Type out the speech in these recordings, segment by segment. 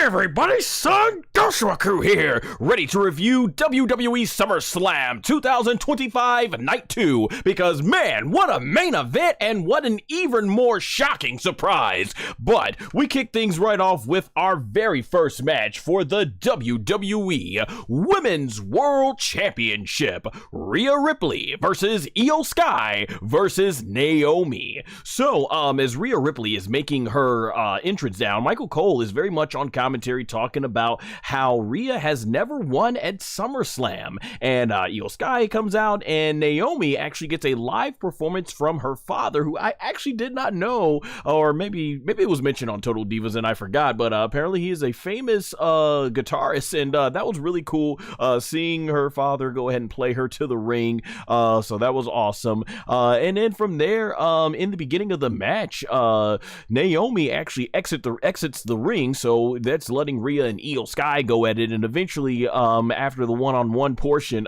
everybody, SonGoshuaku here, ready to review WWE SummerSlam 2025 Night 2, because man, what a main event and what an even more shocking surprise. But we kick things right off with our very first match for the WWE Women's World Championship, Rhea Ripley versus Io Sky versus Naomi. So, as Rhea Ripley is making her entrance down, Michael Cole is very much on commentary talking about how Rhea has never won at SummerSlam, and Io Sky comes out, and Naomi actually gets a live performance from her father, who I actually did not know, or maybe it was mentioned on Total Divas and I forgot, but apparently he is a famous guitarist, and that was really cool, seeing her father go ahead and play her to the ring, so that was awesome. And then from there, in the beginning of the match, Naomi actually exits the ring, so that's letting Rhea and Io Sky go at it, and eventually, after the one-on-one portion,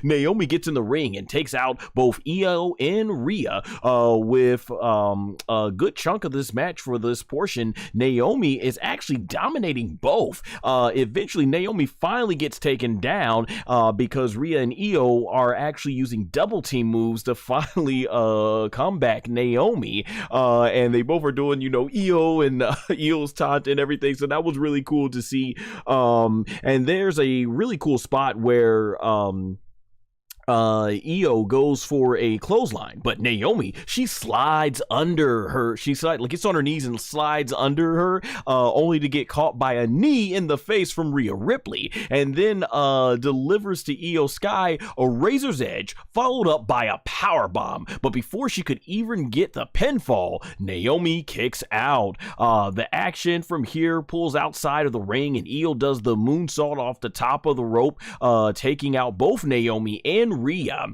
Naomi gets in the ring and takes out both Io and Rhea, with a good chunk of this match for this portion. Naomi is actually dominating both. Eventually, Naomi finally gets taken down, because Rhea and Io are actually using double team moves to finally comeback Naomi, and they both are doing, Io and Io's taunt and everything, so that was really cool to see. And there's a really cool spot where Io goes for a clothesline, but Naomi, she slides under her. She gets on her knees and slides under her, only to get caught by a knee in the face from Rhea Ripley, and then delivers to Io Sky a razor's edge, followed up by a power bomb. But before she could even get the pinfall, Naomi kicks out. The action from here pulls outside of the ring, and Io does the moonsault off the top of the rope, taking out both Naomi and Rhea.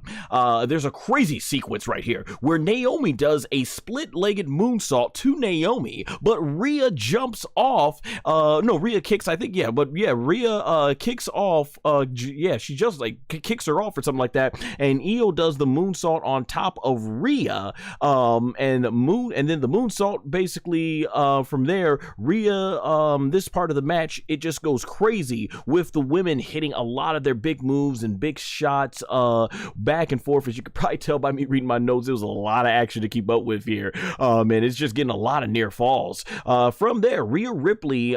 There's a crazy sequence right here where Naomi does a split-legged moonsault to Naomi, but Rhea jumps off. Rhea kicks, I think, Rhea kicks off. She just kicks her off or something like that, and Io does the moonsault on top of Rhea, and then the moonsault basically, from there, Rhea, this part of the match, it just goes crazy with the women hitting a lot of their big moves and big shots, back and forth. As you could probably tell by me reading my notes, there was a lot of action to keep up with here, and it's just getting a lot of near falls. From there, Rhea Ripley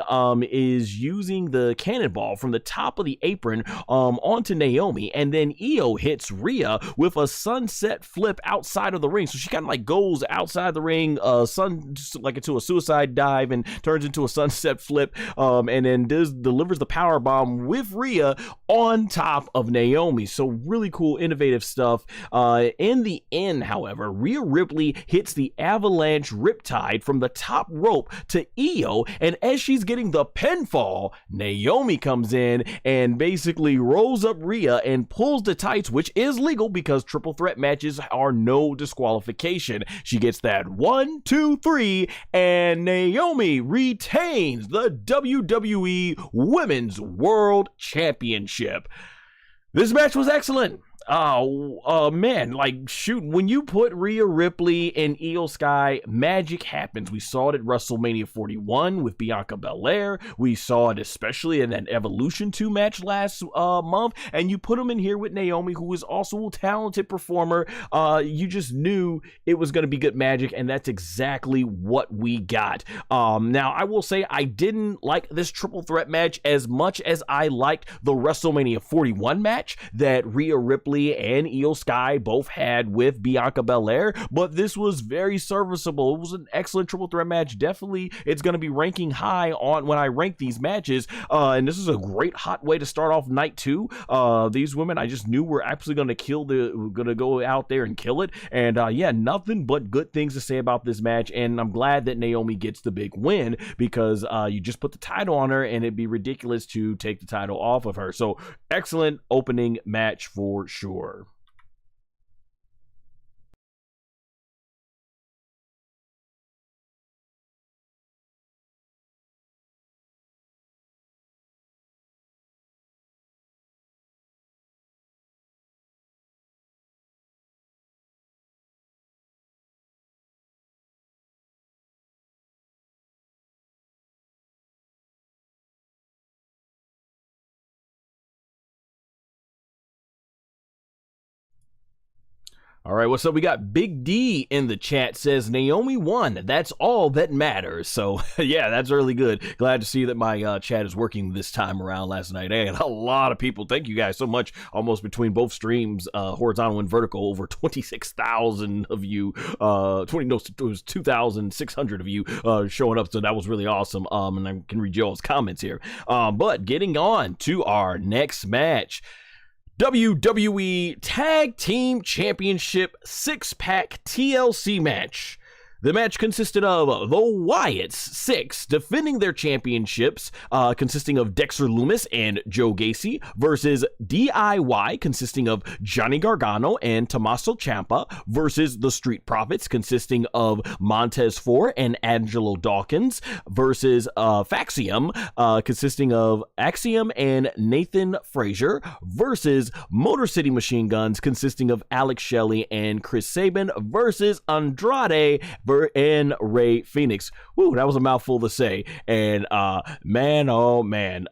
is using the cannonball from the top of the apron onto Naomi, and then Io hits Rhea with a sunset flip outside of the ring. So she kind of goes outside the ring, into a suicide dive, and turns into a sunset flip, and then delivers the power bomb with Rhea on top of Naomi. So really cool, innovative stuff. In the end, however, Rhea Ripley hits the avalanche riptide from the top rope to Io, and as she's getting the pinfall, Naomi comes in and basically rolls up Rhea and pulls the tights, which is legal because triple threat matches are no disqualification. She gets that 1, 2, 3, and Naomi retains the WWE Women's World Championship. This match was excellent. Man, shoot, when you put Rhea Ripley and Io Sky, magic happens. We saw it at WrestleMania 41 with Bianca Belair. We saw it especially in that Evolution 2 match last month, and you put them in here with Naomi, who is also a talented performer. You just knew it was going to be good magic, and that's exactly what we got. Now, I will say I didn't like this triple threat match as much as I liked the WrestleMania 41 match that Rhea Ripley and Io Sky both had with Bianca Belair, but this was very serviceable. It was an excellent triple threat match. Definitely, it's going to be ranking high on when I rank these matches, and this is a great hot way to start off night 2. These women, I just knew were absolutely going to go out there and kill it, and nothing but good things to say about this match, and I'm glad that Naomi gets the big win, because you just put the title on her, and it'd be ridiculous to take the title off of her. So excellent opening match for sure. All right, what's up? We got Big D in the chat, says Naomi won. That's all that matters. So, yeah, that's really good. Glad to see that my chat is working this time around last night. I had a lot of people. Thank you guys so much. Almost between both streams, horizontal and vertical, over 26,000 of you, it was 2,600 of you showing up. So that was really awesome. And I can read y'all's comments here. But getting on to our next match. WWE Tag Team Championship 6-pack TLC match. The match consisted of the Wyatts, 6, defending their championships, consisting of Dexter Lumis and Joe Gacy, versus DIY, consisting of Johnny Gargano and Tommaso Ciampa, versus the Street Profits, consisting of Montez Ford and Angelo Dawkins, versus Faxium, consisting of Axiom and Nathan Frazier, versus Motor City Machine Guns, consisting of Alex Shelley and Chris Sabin, versus Andrade and Ray Phoenix. Woo, that was a mouthful to say. And man, oh man,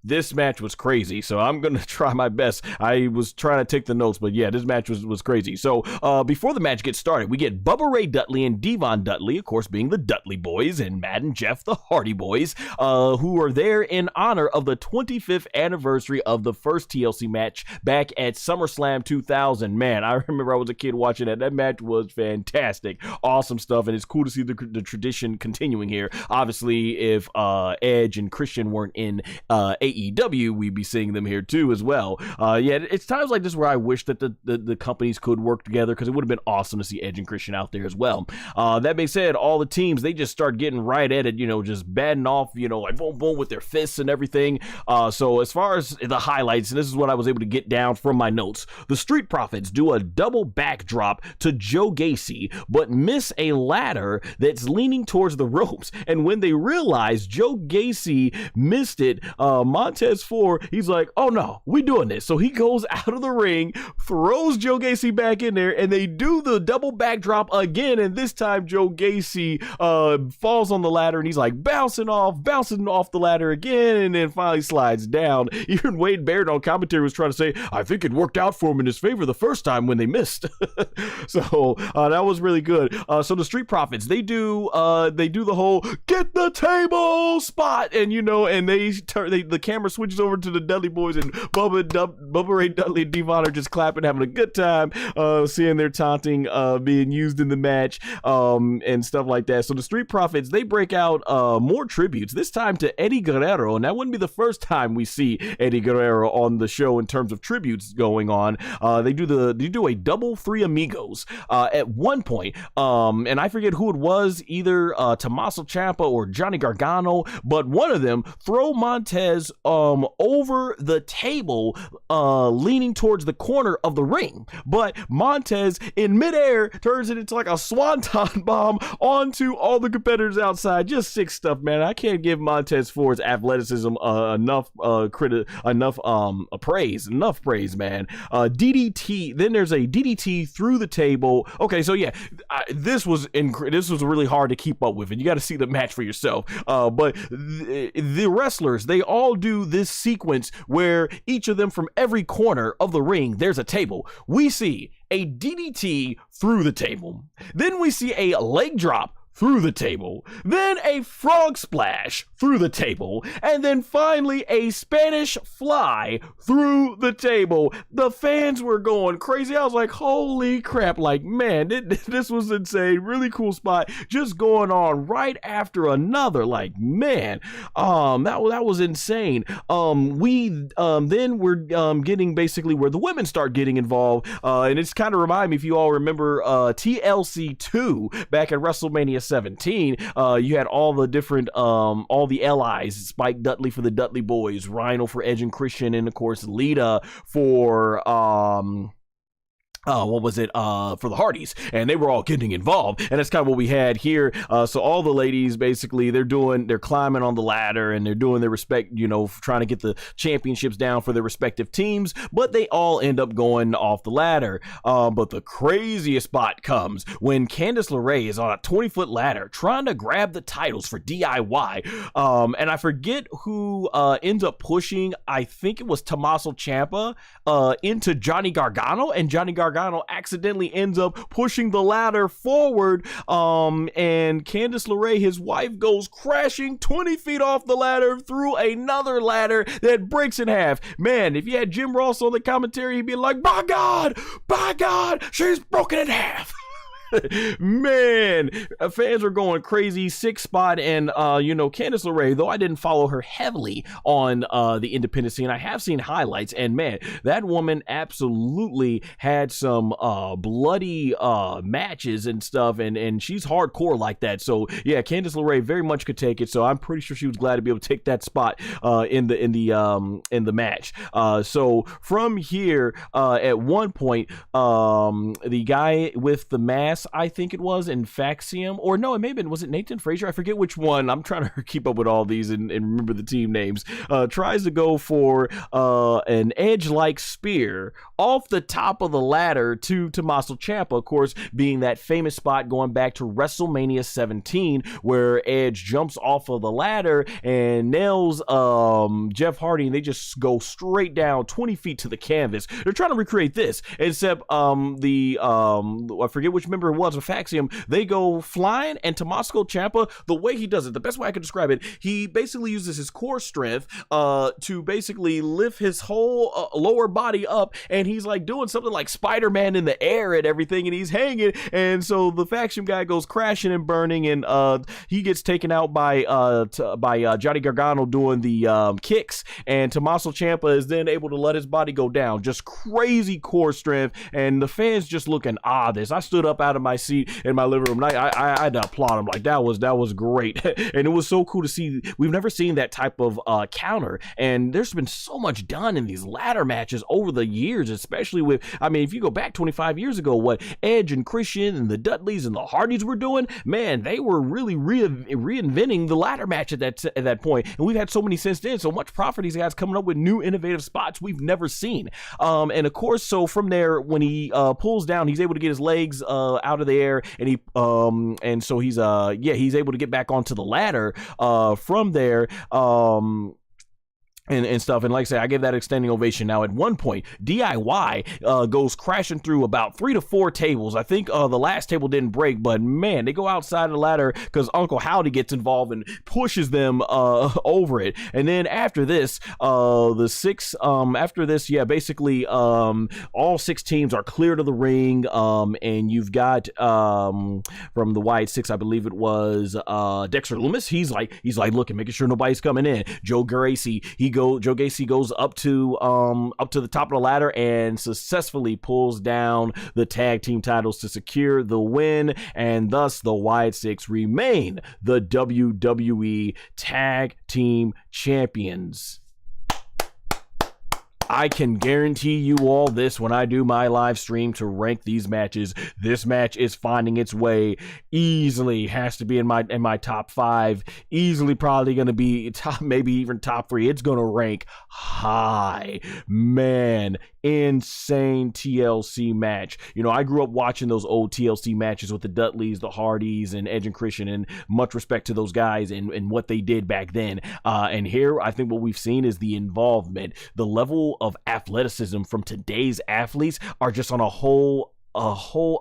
this match was crazy. So I'm gonna try my best. I was trying to take the notes, but yeah, this match was crazy. So before the match gets started, we get Bubba Ray Dudley and Devon Dudley, of course, being the Dudley Boys, and Matt and Jeff, the Hardy Boys, who are there in honor of the 25th anniversary of the first TLC match back at SummerSlam 2000. Man, I remember I was a kid watching that. That match was fantastic. Awesome stuff, and it's cool to see the tradition continuing here. Obviously, if Edge and Christian weren't in AEW, we'd be seeing them here too as well. Yeah, it's times like this where I wish that the companies could work together, because it would have been awesome to see Edge and Christian out there as well. That being said, all the teams, they just start getting right at it, just batting off, like boom, boom with their fists and everything. So as far as the highlights, and this is what I was able to get down from my notes, the Street Profits do a double backdrop to Joe Gacy, but miss a ladder that's leaning towards the ropes. And when they realize Joe Gacy missed it, Montez Ford, he's like, oh no, we doing this. So he goes out of the ring, throws Joe Gacy back in there, and they do the double backdrop again. And this time Joe Gacy falls on the ladder, and he's like bouncing off the ladder again, and then finally slides down. Even Wade Barrett on commentary was trying to say, I think it worked out for him in his favor the first time when they missed. So that was really good. So the Street Profits, they do the whole get the table spot, and and the camera switches over to the Dudley Boys, and Bubba Ray Dudley and Devon are just clapping, having a good time, seeing their taunting being used in the match, and stuff like that. So the Street Profits, they break out more tributes, this time to Eddie Guerrero, and that wouldn't be the first time we see Eddie Guerrero on the show in terms of tributes going on. They do a double Three Amigos at one point, and I forget who it was, either Tommaso Ciampa or Johnny Gargano, but one of them throw Montez over the table, leaning towards the corner of the ring, but Montez in midair turns it into like a swanton bomb onto all the competitors outside. Just sick stuff, man. I can't give Montez Ford's athleticism enough praise, man. DDT, then there's a DDT through the table. Okay, so yeah, this was really hard to keep up with, and you got to see the match for yourself. But the wrestlers, they all do this sequence where each of them, from every corner of the ring, there's a table. We see a DDT through the table. Then we see a leg drop through the table, then a frog splash through the table, and then finally a Spanish fly through the table. The fans were going crazy. I was like, holy crap, like, man, this was insane. Really cool spot just going on right after another. Like, man, that was insane. Then we're getting basically where the women start getting involved, and it's kind of remind me, if you all remember TLC 2 back at WrestleMania 17, you had all the different all the allies, Spike Dudley for the Dudley Boys, Rhino for Edge and Christian, and of course Lita for for the Hardys, and they were all getting involved, and that's kind of what we had here. So all the ladies, basically, they're climbing on the ladder, and they're doing their respect, trying to get the championships down for their respective teams, but they all end up going off the ladder. But the craziest spot comes when Candice LeRae is on a 20-foot ladder trying to grab the titles for DIY, and I forget who ends up pushing. I think it was Tommaso Ciampa into Johnny Gargano, and Johnny Gargano Gargano accidentally ends up pushing the ladder forward, and Candice LeRae, his wife, goes crashing 20 feet off the ladder through another ladder that breaks in half. Man, if you had Jim Ross on the commentary, he'd be like, by God, she's broken in half. Man, fans were going crazy. 6 spot, and Candice LeRae, though I didn't follow her heavily on the independent scene, I have seen highlights, and man, that woman absolutely had some bloody matches and stuff, and she's hardcore like that. So yeah, Candice LeRae very much could take it. So I'm pretty sure she was glad to be able to take that spot in the match. So from here, at one point, the guy with the mask, I think it was, in Faxium, or no, it may have been, was it Nathan Frazier? I forget which one. I'm trying to keep up with all these and remember the team names. Tries to go for an edge-like spear off the top of the ladder to Tommaso Ciampa, of course, being that famous spot going back to WrestleMania 17, where Edge jumps off of the ladder and nails Jeff Hardy, and they just go straight down 20 feet to the canvas. They're trying to recreate this, except I forget which member it was of Faxium, they go flying, and Tommaso Ciampa, the way he does it, the best way I could describe it, he basically uses his core strength to basically lift his whole lower body up, and he's like doing something like Spider-Man in the air and everything, and he's hanging, and so the Faxium guy goes crashing and burning, and he gets taken out by Johnny Gargano doing the kicks, and Tommaso Ciampa is then able to let his body go down. Just crazy core strength, and the fans just looking this. I stood up out of my seat in my living room, and I had to applaud him. Like, that was great. And it was so cool to see. We've never seen that type of counter, and there's been so much done in these ladder matches over the years, especially with, I mean, if you go back 25 years ago, what Edge and Christian and the Dudleys and the Hardys were doing, man, they were really reinventing the ladder match at that point, and we've had so many since then. So much profit, these guys coming up with new innovative spots we've never seen. And of course, so from there, when he pulls down, he's able to get his legs out of the air, and he's able to get back onto the ladder from there. And stuff, and like I said, I gave that a standing ovation. Now, at one point, DIY goes crashing through about 3 to 4 tables. I think the last table didn't break, but man, they go outside the ladder because Uncle Howdy gets involved and pushes them over it. And then after this, all 6 teams are cleared of the ring, and you've got from the Wyatt 6, I believe it was Dexter Lumis. He's like looking, making sure nobody's coming in. Joe Gacy goes up to the top of the ladder and successfully pulls down the tag team titles to secure the win, and thus the Wyatt Six remain the WWE Tag Team Champions. I can guarantee you all this when I do my live stream to rank these matches. This match is finding its way easily, has to be in my top 5, easily probably going to be top, maybe even top 3. It's going to rank high. Man, insane TLC match. You know, I grew up watching those old TLC matches with the Dudleys, the Hardys, and Edge and Christian, and much respect to those guys and what they did back then. And here, I think what we've seen is the involvement, the level of athleticism from today's athletes are just on a whole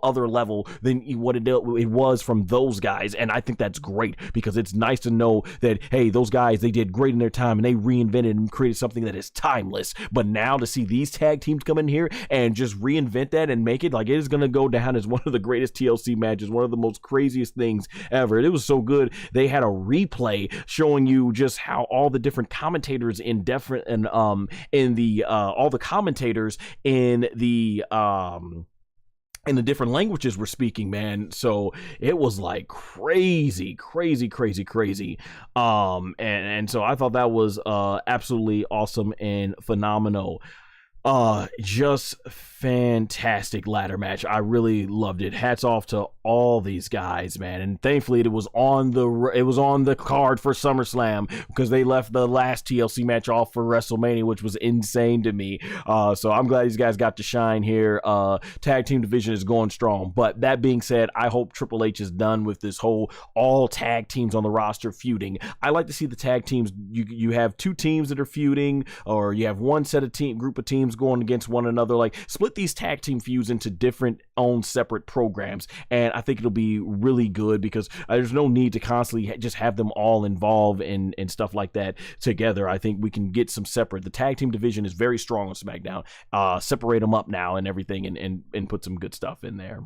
other level than what it was from those guys. And I think that's great, because it's nice to know that, hey, those guys, they did great in their time and they reinvented and created something that is timeless. But now to see these tag teams come in here and just reinvent that and make it like it is going to go down as one of the greatest TLC matches, one of the most craziest things ever. It was so good. They had a replay showing you just how all the different commentators all the commentators in the different languages were speaking, man. So it was like crazy. And so I thought that was absolutely awesome and phenomenal. Just fantastic ladder match. I really loved it. Hats off to all these guys, man. And thankfully it was on the card for SummerSlam, because they left the last TLC match off for WrestleMania, which was insane to me. So I'm glad these guys got to shine here. Tag team division is going strong. But that being said, I hope Triple H is done with this whole all tag teams on the roster feuding. I like to see the tag teams. You have two teams that are feuding, or you have one set of group of teams going against one another. Like, split these tag team feuds into different own separate programs, and I think it'll be really good, because there's no need to constantly just have them all involved and stuff like that together. I think we can get some separate. The tag team division is very strong on SmackDown. Separate them up now and everything, and put some good stuff in there.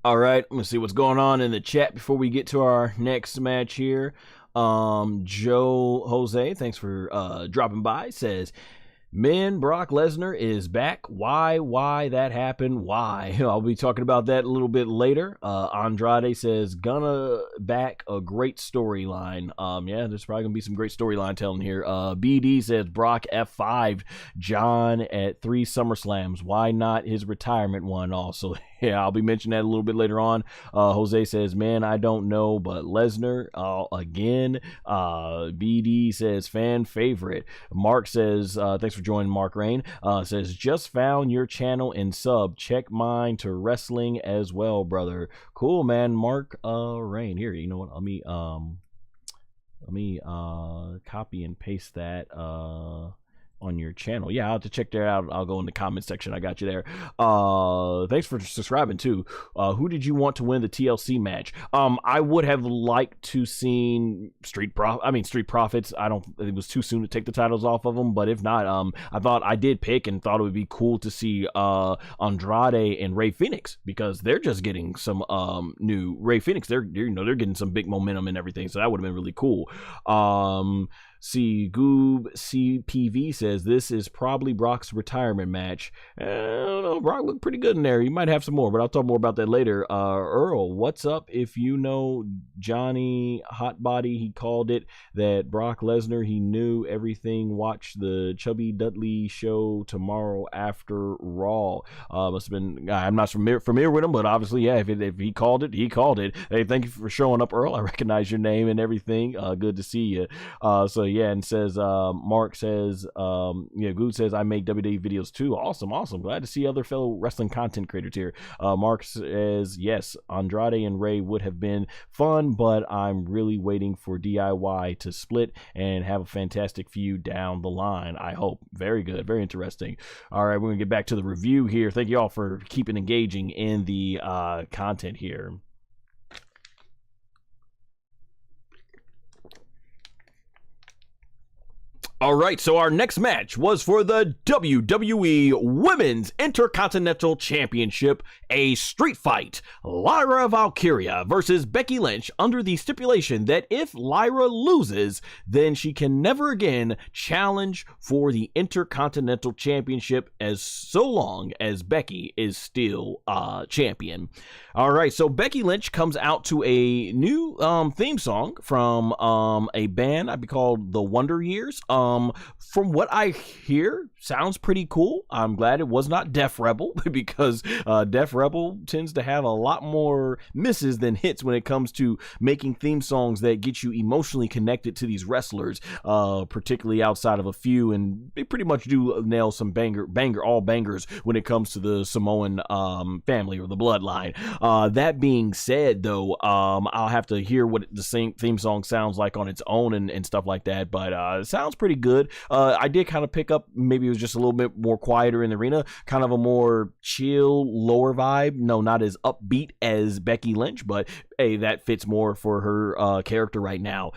All right, I'm gonna see what's going on in the chat before we get to our next match here. Joe Jose, thanks for dropping by, says, "Man, Brock Lesnar is back. Why that happened? Why?" I'll be talking about that a little bit later. Andrade says, "Gonna back a great storyline." Yeah, there's probably gonna be some great storyline telling here. BD says, "Brock F5 John at 3 SummerSlams. Why not his retirement one also?" Yeah, I'll be mentioning that a little bit later on. Jose says, "Man, I don't know, but Lesnar again." BD says, "Fan favorite." Mark says, thanks for joining, Mark Rain. Says, "Just found your channel and sub. Check mine to wrestling as well, brother." Cool, man. Mark Rain. Here, you know what? Let me copy and paste that on your channel. Yeah, I'll have to check that out. I'll go in the comment section. I got you there. Thanks for subscribing too. Who did you want to win the TLC match? I would have liked to seen Street Profits. It was too soon to take the titles off of them, but if not, I thought I did pick and thought it would be cool to see Andrade and Rey Fenix, because they're just getting some new Rey Fenix. They're getting some big momentum and everything, so that would have been really cool. See, Goob CPV says, "This is probably Brock's retirement match." I don't know. Brock looked pretty good in there. You might have some more, but I'll talk more about that later. Earl, what's up? If you know Johnny Hotbody, he called it that Brock Lesnar, he knew everything. Watch the Chubby Dudley show tomorrow after Raw. Must have been, I'm not familiar with him, but obviously, yeah, if he called it, he called it. Hey, thank you for showing up, Earl. I recognize your name and everything. Good to see you. So yeah, and says, Mark says, Good says, "I make WWE videos too." Awesome. Glad to see other fellow wrestling content creators here. Mark says, "Yes, Andrade and Rey would have been fun, but I'm really waiting for DIY to split and have a fantastic feud down the line. I hope." Very good. Very interesting. All right, we're gonna get back to the review here. Thank you all for keeping engaging in the content here. All right, so our next match was for the WWE Women's Intercontinental Championship, a street fight. Lyra Valkyria versus Becky Lynch, under the stipulation that if Lyra loses, then she can never again challenge for the Intercontinental Championship as so long as Becky is still champion. All right, so Becky Lynch comes out to a new theme song from a band I'd be called the Wonder Years. From what I hear, sounds pretty cool. I'm glad it was not Def Rebel, because Def Rebel tends to have a lot more misses than hits when it comes to making theme songs that get you emotionally connected to these wrestlers, particularly outside of a few, and they pretty much do nail some all bangers when it comes to the Samoan family or the bloodline. That being said, though, I'll have to hear what the same theme song sounds like on its own and stuff like that, but it sounds pretty good. I did kind of pick up, maybe it was just a little bit more quieter in the arena, kind of a more chill, lower vibe. No, not as upbeat as Becky Lynch, but hey, that fits more for her character right now.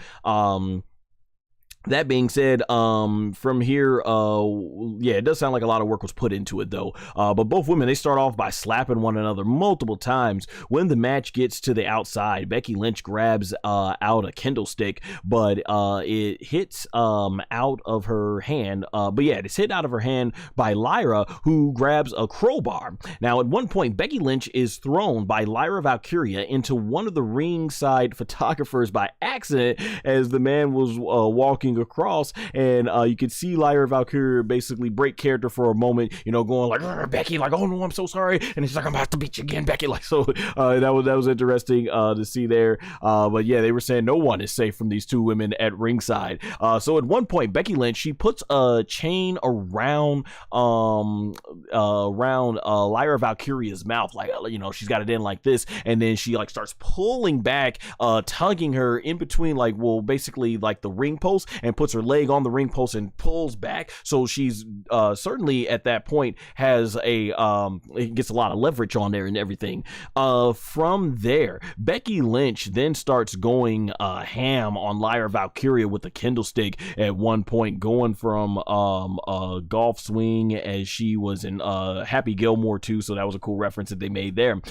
That being said, from here, yeah, it does sound like a lot of work was put into it, though. But both women, they start off by slapping one another multiple times. When the match gets to the outside, Becky Lynch grabs out a kendo stick, but it hits out of her hand. But yeah, it's hit out of her hand by Lyra, who grabs a crowbar. Now, at one point, Becky Lynch is thrown by Lyra Valkyria into one of the ringside photographers by accident as the man was walking across, and you could see Lyra Valkyria basically break character for a moment, you know, going like, Becky, like, oh no, I'm so sorry, and she's like, I'm about to beat you again, Becky, like, so that was interesting to see there. But yeah, they were saying no one is safe from these two women at ringside. So at one point, Becky Lynch, she puts a chain around Lyra Valkyria's mouth, like, you know, she's got it in like this, and then she like starts pulling back, tugging her in between, like, well, basically like the ring post, and puts her leg on the ring post and pulls back. So she's certainly at that point has it gets a lot of leverage on there and everything. From there, Becky Lynch then starts going ham on Lyra Valkyria with the kendo stick at one point, going from a golf swing as she was in Happy Gilmore too. So that was a cool reference that they made there.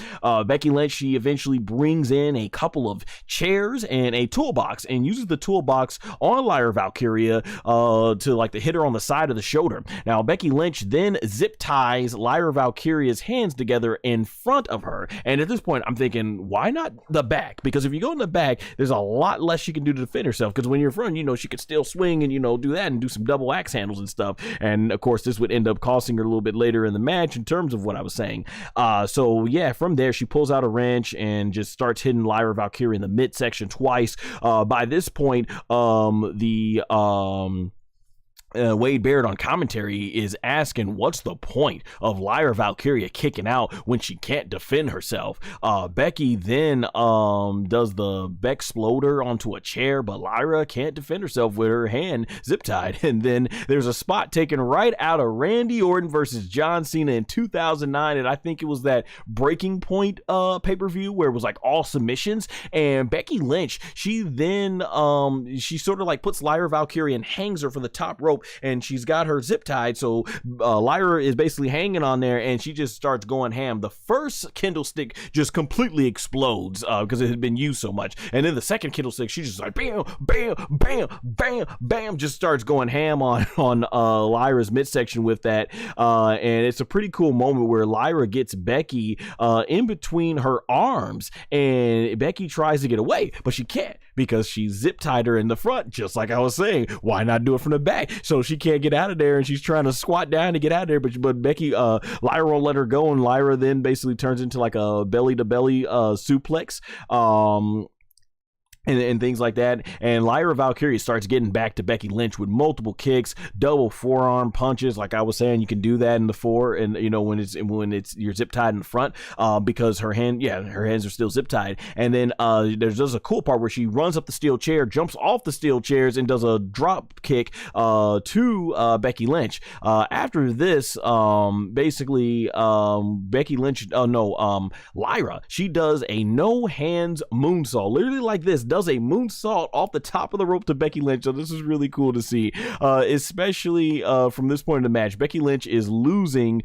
Becky Lynch, she eventually brings in a couple of chairs and a toolbox and uses the toolbox on Lyra Valkyria to like to hit her on the side of the shoulder. Now Becky Lynch then zip ties Lyra Valkyria's hands together in front of her, and at this point I'm thinking, why not the back? Because if you go in the back, there's a lot less she can do to defend herself, because when you're in front, you know, she could still swing and, you know, do that and do some double axe handles and stuff, and of course this would end up costing her a little bit later in the match in terms of what I was saying. So yeah, from there she pulls out a wrench and just starts hitting Lyra Valkyria in the midsection twice. By this point, Wade Barrett on commentary is asking, what's the point of Lyra Valkyria kicking out when she can't defend herself? Becky then does the Beck Exploder onto a chair, but Lyra can't defend herself with her hand zip tied. And then there's a spot taken right out of Randy Orton versus John Cena in 2009, and I think it was that Breaking Point pay-per-view where it was like all submissions. And Becky Lynch, she then she sort of like puts Lyra Valkyria and hangs her from the top rope, and she's got her zip tied, so Lyra is basically hanging on there, and she just starts going ham. The first Kindle stick just completely explodes because it had been used so much, and then the second Kindle stick, she just like bam, bam, bam, bam, bam, just starts going ham on Lyra's midsection with that, and it's a pretty cool moment where Lyra gets Becky in between her arms, and Becky tries to get away, but she can't because she zip tied her in the front, just like I was saying. Why not do it from the back? So she can't get out of there, and she's trying to squat down to get out of there, but Becky, Lyra won't let her go, and Lyra then basically turns into like a belly to belly suplex. And things like that, and Lyra Valkyria starts getting back to Becky Lynch with multiple kicks, double forearm punches. Like I was saying, you can do that in the fore, and you know when it's you're zip tied in the front, because her hands are still zip tied. And then there's a cool part where she runs up the steel chair, jumps off the steel chairs, and does a drop kick to Becky Lynch. After this, basically Becky Lynch, Lyra, she does a no hands moonsault, literally like this. Does a moonsault off the top of the rope to Becky Lynch. So this is really cool to see, especially from this point in the match. Becky Lynch is losing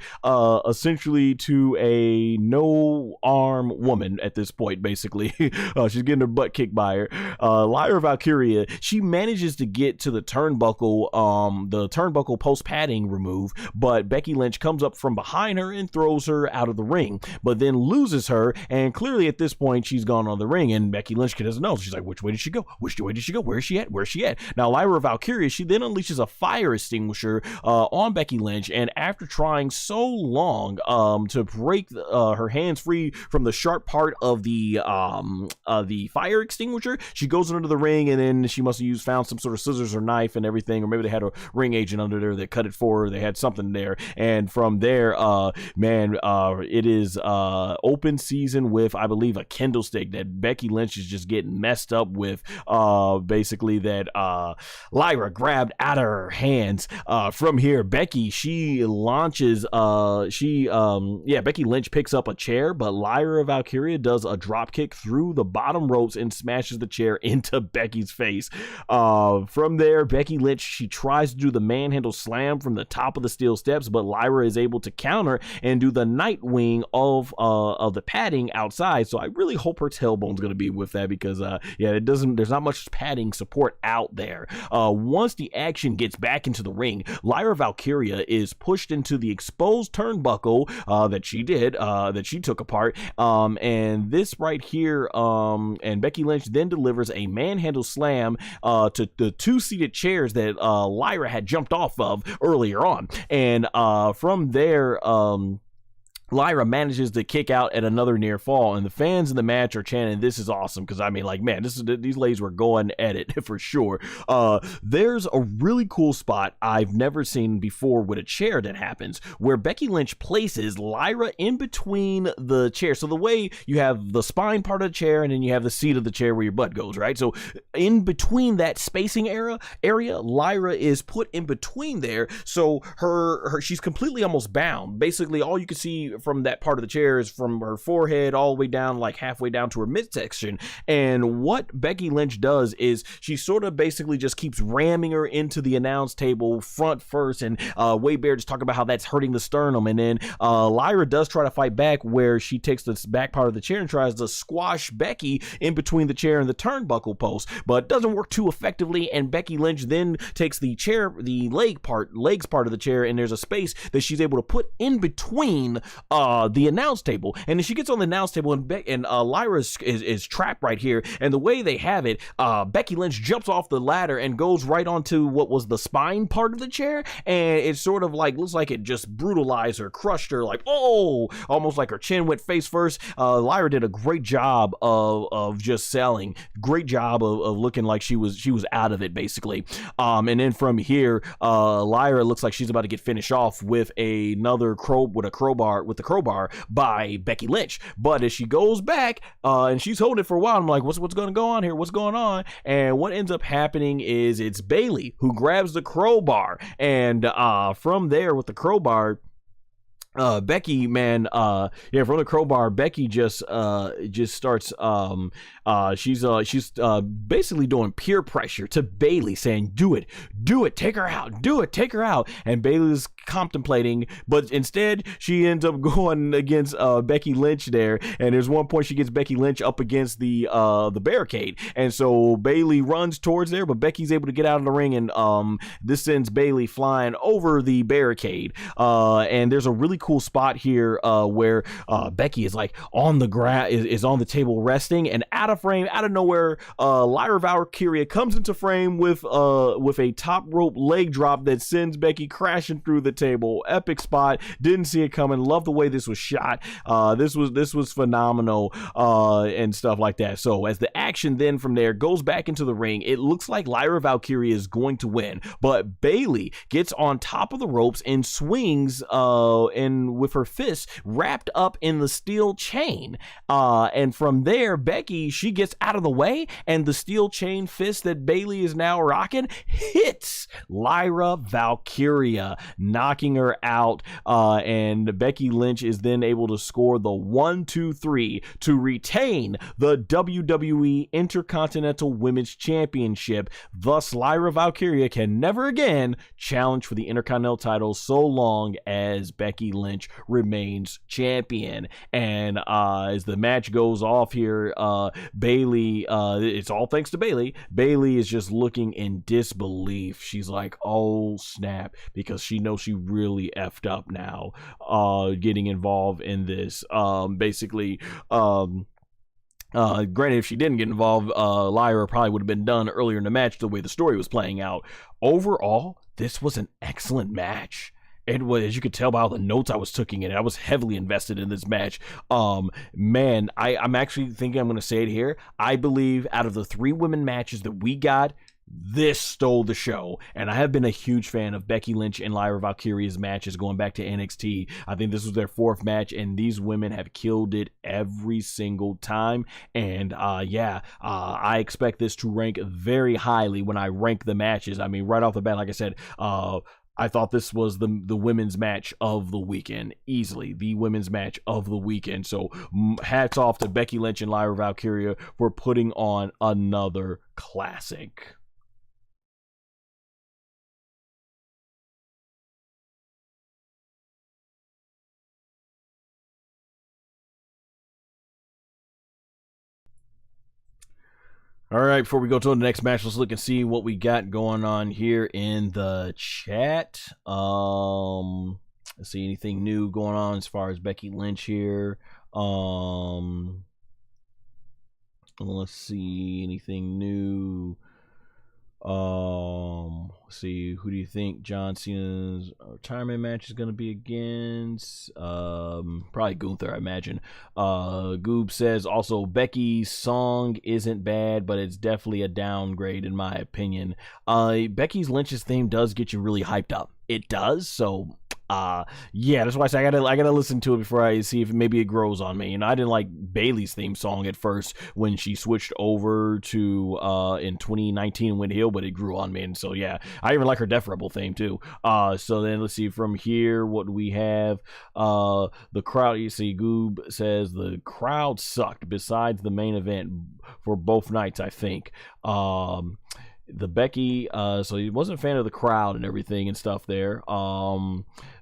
essentially to a no arm woman at this point, basically. She's getting her butt kicked by her. Lyra Valkyria, she manages to get to the turnbuckle post padding remove, but Becky Lynch comes up from behind her and throws her out of the ring, but then loses her, and clearly at this point she's gone on the ring, and Becky Lynch doesn't know. She's like, which way did she go? Which way did she go? Where is she at? Where is she at? Now, Lyra Valkyria, she then unleashes a fire extinguisher on Becky Lynch, and after trying so long to break her hands free from the sharp part of the fire extinguisher, she goes under the ring, and then she must have found some sort of scissors or knife and everything, or maybe they had a ring agent under there that cut it for her. They had something there, and from there, it is open season with, I believe, a kendo stick that Becky Lynch is just getting messed messed up with basically that Lyra grabbed out of her hands. From here, Becky, she launches Becky Lynch picks up a chair, but Lyra Valkyria does a drop kick through the bottom ropes and smashes the chair into Becky's face. From there, Becky Lynch, she tries to do the manhandle slam from the top of the steel steps, but Lyra is able to counter and do the Nightwing of the padding outside. So I really hope her tailbone's going to be with that, because there's not much padding support out there. Once the action gets back into the ring, Lyra Valkyria is pushed into the exposed turnbuckle that she took apart, and this right here, and Becky Lynch then delivers a manhandle slam to the two-seated chairs that Lyra had jumped off of earlier on, and from there, Lyra manages to kick out at another near fall, and the fans in the match are chanting, "This is awesome," because I mean, like, man, these ladies were going at it for sure. There's a really cool spot I've never seen before with a chair that happens, where Becky Lynch places Lyra in between the chair. So the way you have the spine part of the chair, and then you have the seat of the chair where your butt goes, right? So in between that spacing area, Lyra is put in between there, so she's completely almost bound. Basically, all you can see from that part of the chair is from her forehead all the way down, like halfway down to her midsection. And what Becky Lynch does is she sort of basically just keeps ramming her into the announce table front first, and Wade Bear just talking about how that's hurting the sternum, and then Lyra does try to fight back, where she takes the back part of the chair and tries to squash Becky in between the chair and the turnbuckle post, but it doesn't work too effectively, and Becky Lynch then takes the legs part of the chair, and there's a space that she's able to put in between the announce table, and then she gets on the announce table, and Lyra is trapped right here, and the way they have it, Becky Lynch jumps off the ladder and goes right onto what was the spine part of the chair, and it sort of like looks like it just brutalized her, crushed her, like, oh, almost like her chin went face first. Lyra did a great job of just selling, great job of looking like she was out of it, basically. And then from here, Lyra looks like she's about to get finished off with another crowbar by Becky Lynch. But as she goes back, and she's holding it for a while, I'm like, what's going to go on here? What's going on? And what ends up happening is it's Bayley who grabs the crowbar, and from there with the crowbar, Becky, man, from the crowbar, Becky just starts, she's basically doing peer pressure to Bayley, saying, do it, take her out, and Bayley's contemplating, but instead she ends up going against Becky Lynch there, and there's one point she gets Becky Lynch up against the barricade, and so Bayley runs towards there, but Becky's able to get out of the ring, and this sends Bayley flying over the barricade, and there's a really cool spot here where Becky is like on the ground, is on the table resting, and out of frame, out of nowhere, Lyra Valkyria comes into frame with a top rope leg drop that sends Becky crashing through the table. Epic spot, didn't see it coming. Love the way this was shot. This was phenomenal, and stuff like that. So as the action then from there goes back into the ring, it looks like Lyra Valkyria is going to win, but Bayley gets on top of the ropes and swings and with her fists wrapped up in the steel chain, and from there Becky, she gets out of the way, and the steel chain fist that Bayley is now rocking hits Lyra Valkyria, knocking her out, and Becky Lynch is then able to score the 1-2-3 to retain the WWE Intercontinental Women's Championship. Thus, Lyra Valkyria can never again challenge for the Intercontinental title so long as Becky Lynch remains champion. And as the match goes off here, Bayley, it's all thanks to Bayley. Bayley is just looking in disbelief. She's like, oh snap, because she knows she really effed up now, getting involved in this. Granted, if she didn't get involved, Lyra probably would have been done earlier in the match the way the story was playing out. Overall, this was an excellent match. It was, as you could tell by all the notes I was taking in, I was heavily invested in this match. Man, I'm actually thinking I'm going to say it here. I believe out of the 3 women matches that we got, this stole the show, and I have been a huge fan of Becky Lynch and Lyra Valkyria's matches going back to NXT. I think this was their 4th match, and these women have killed it every single time. And I expect this to rank very highly when I rank the matches. I mean, right off the bat, like I said, I thought this was the women's match of the weekend, easily the women's match of the weekend. So hats off to Becky Lynch and Lyra Valkyria for putting on another classic. All right, before we go to the next match, let's look and see what we got going on here in the chat. Let's see anything new going on as far as Becky Lynch here. Let's see anything new. Let's see, who do you think John Cena's retirement match is going to be against? Probably Gunther, I imagine. Goob says also Becky's song isn't bad, but it's definitely a downgrade in my opinion. Becky's Lynch's theme does get you really hyped up. It does, so yeah, that's why I say I gotta listen to it before I see if maybe it grows on me. I didn't like Bayley's theme song at first when she switched over to in 2019 went heel, but it grew on me, and so yeah, I even like her Def Rebel theme too. So then let's see from here what do we have. The crowd, you see, Goob says the crowd sucked besides the main event for both nights, I think. The Becky, so he wasn't a fan of the crowd and everything and stuff there.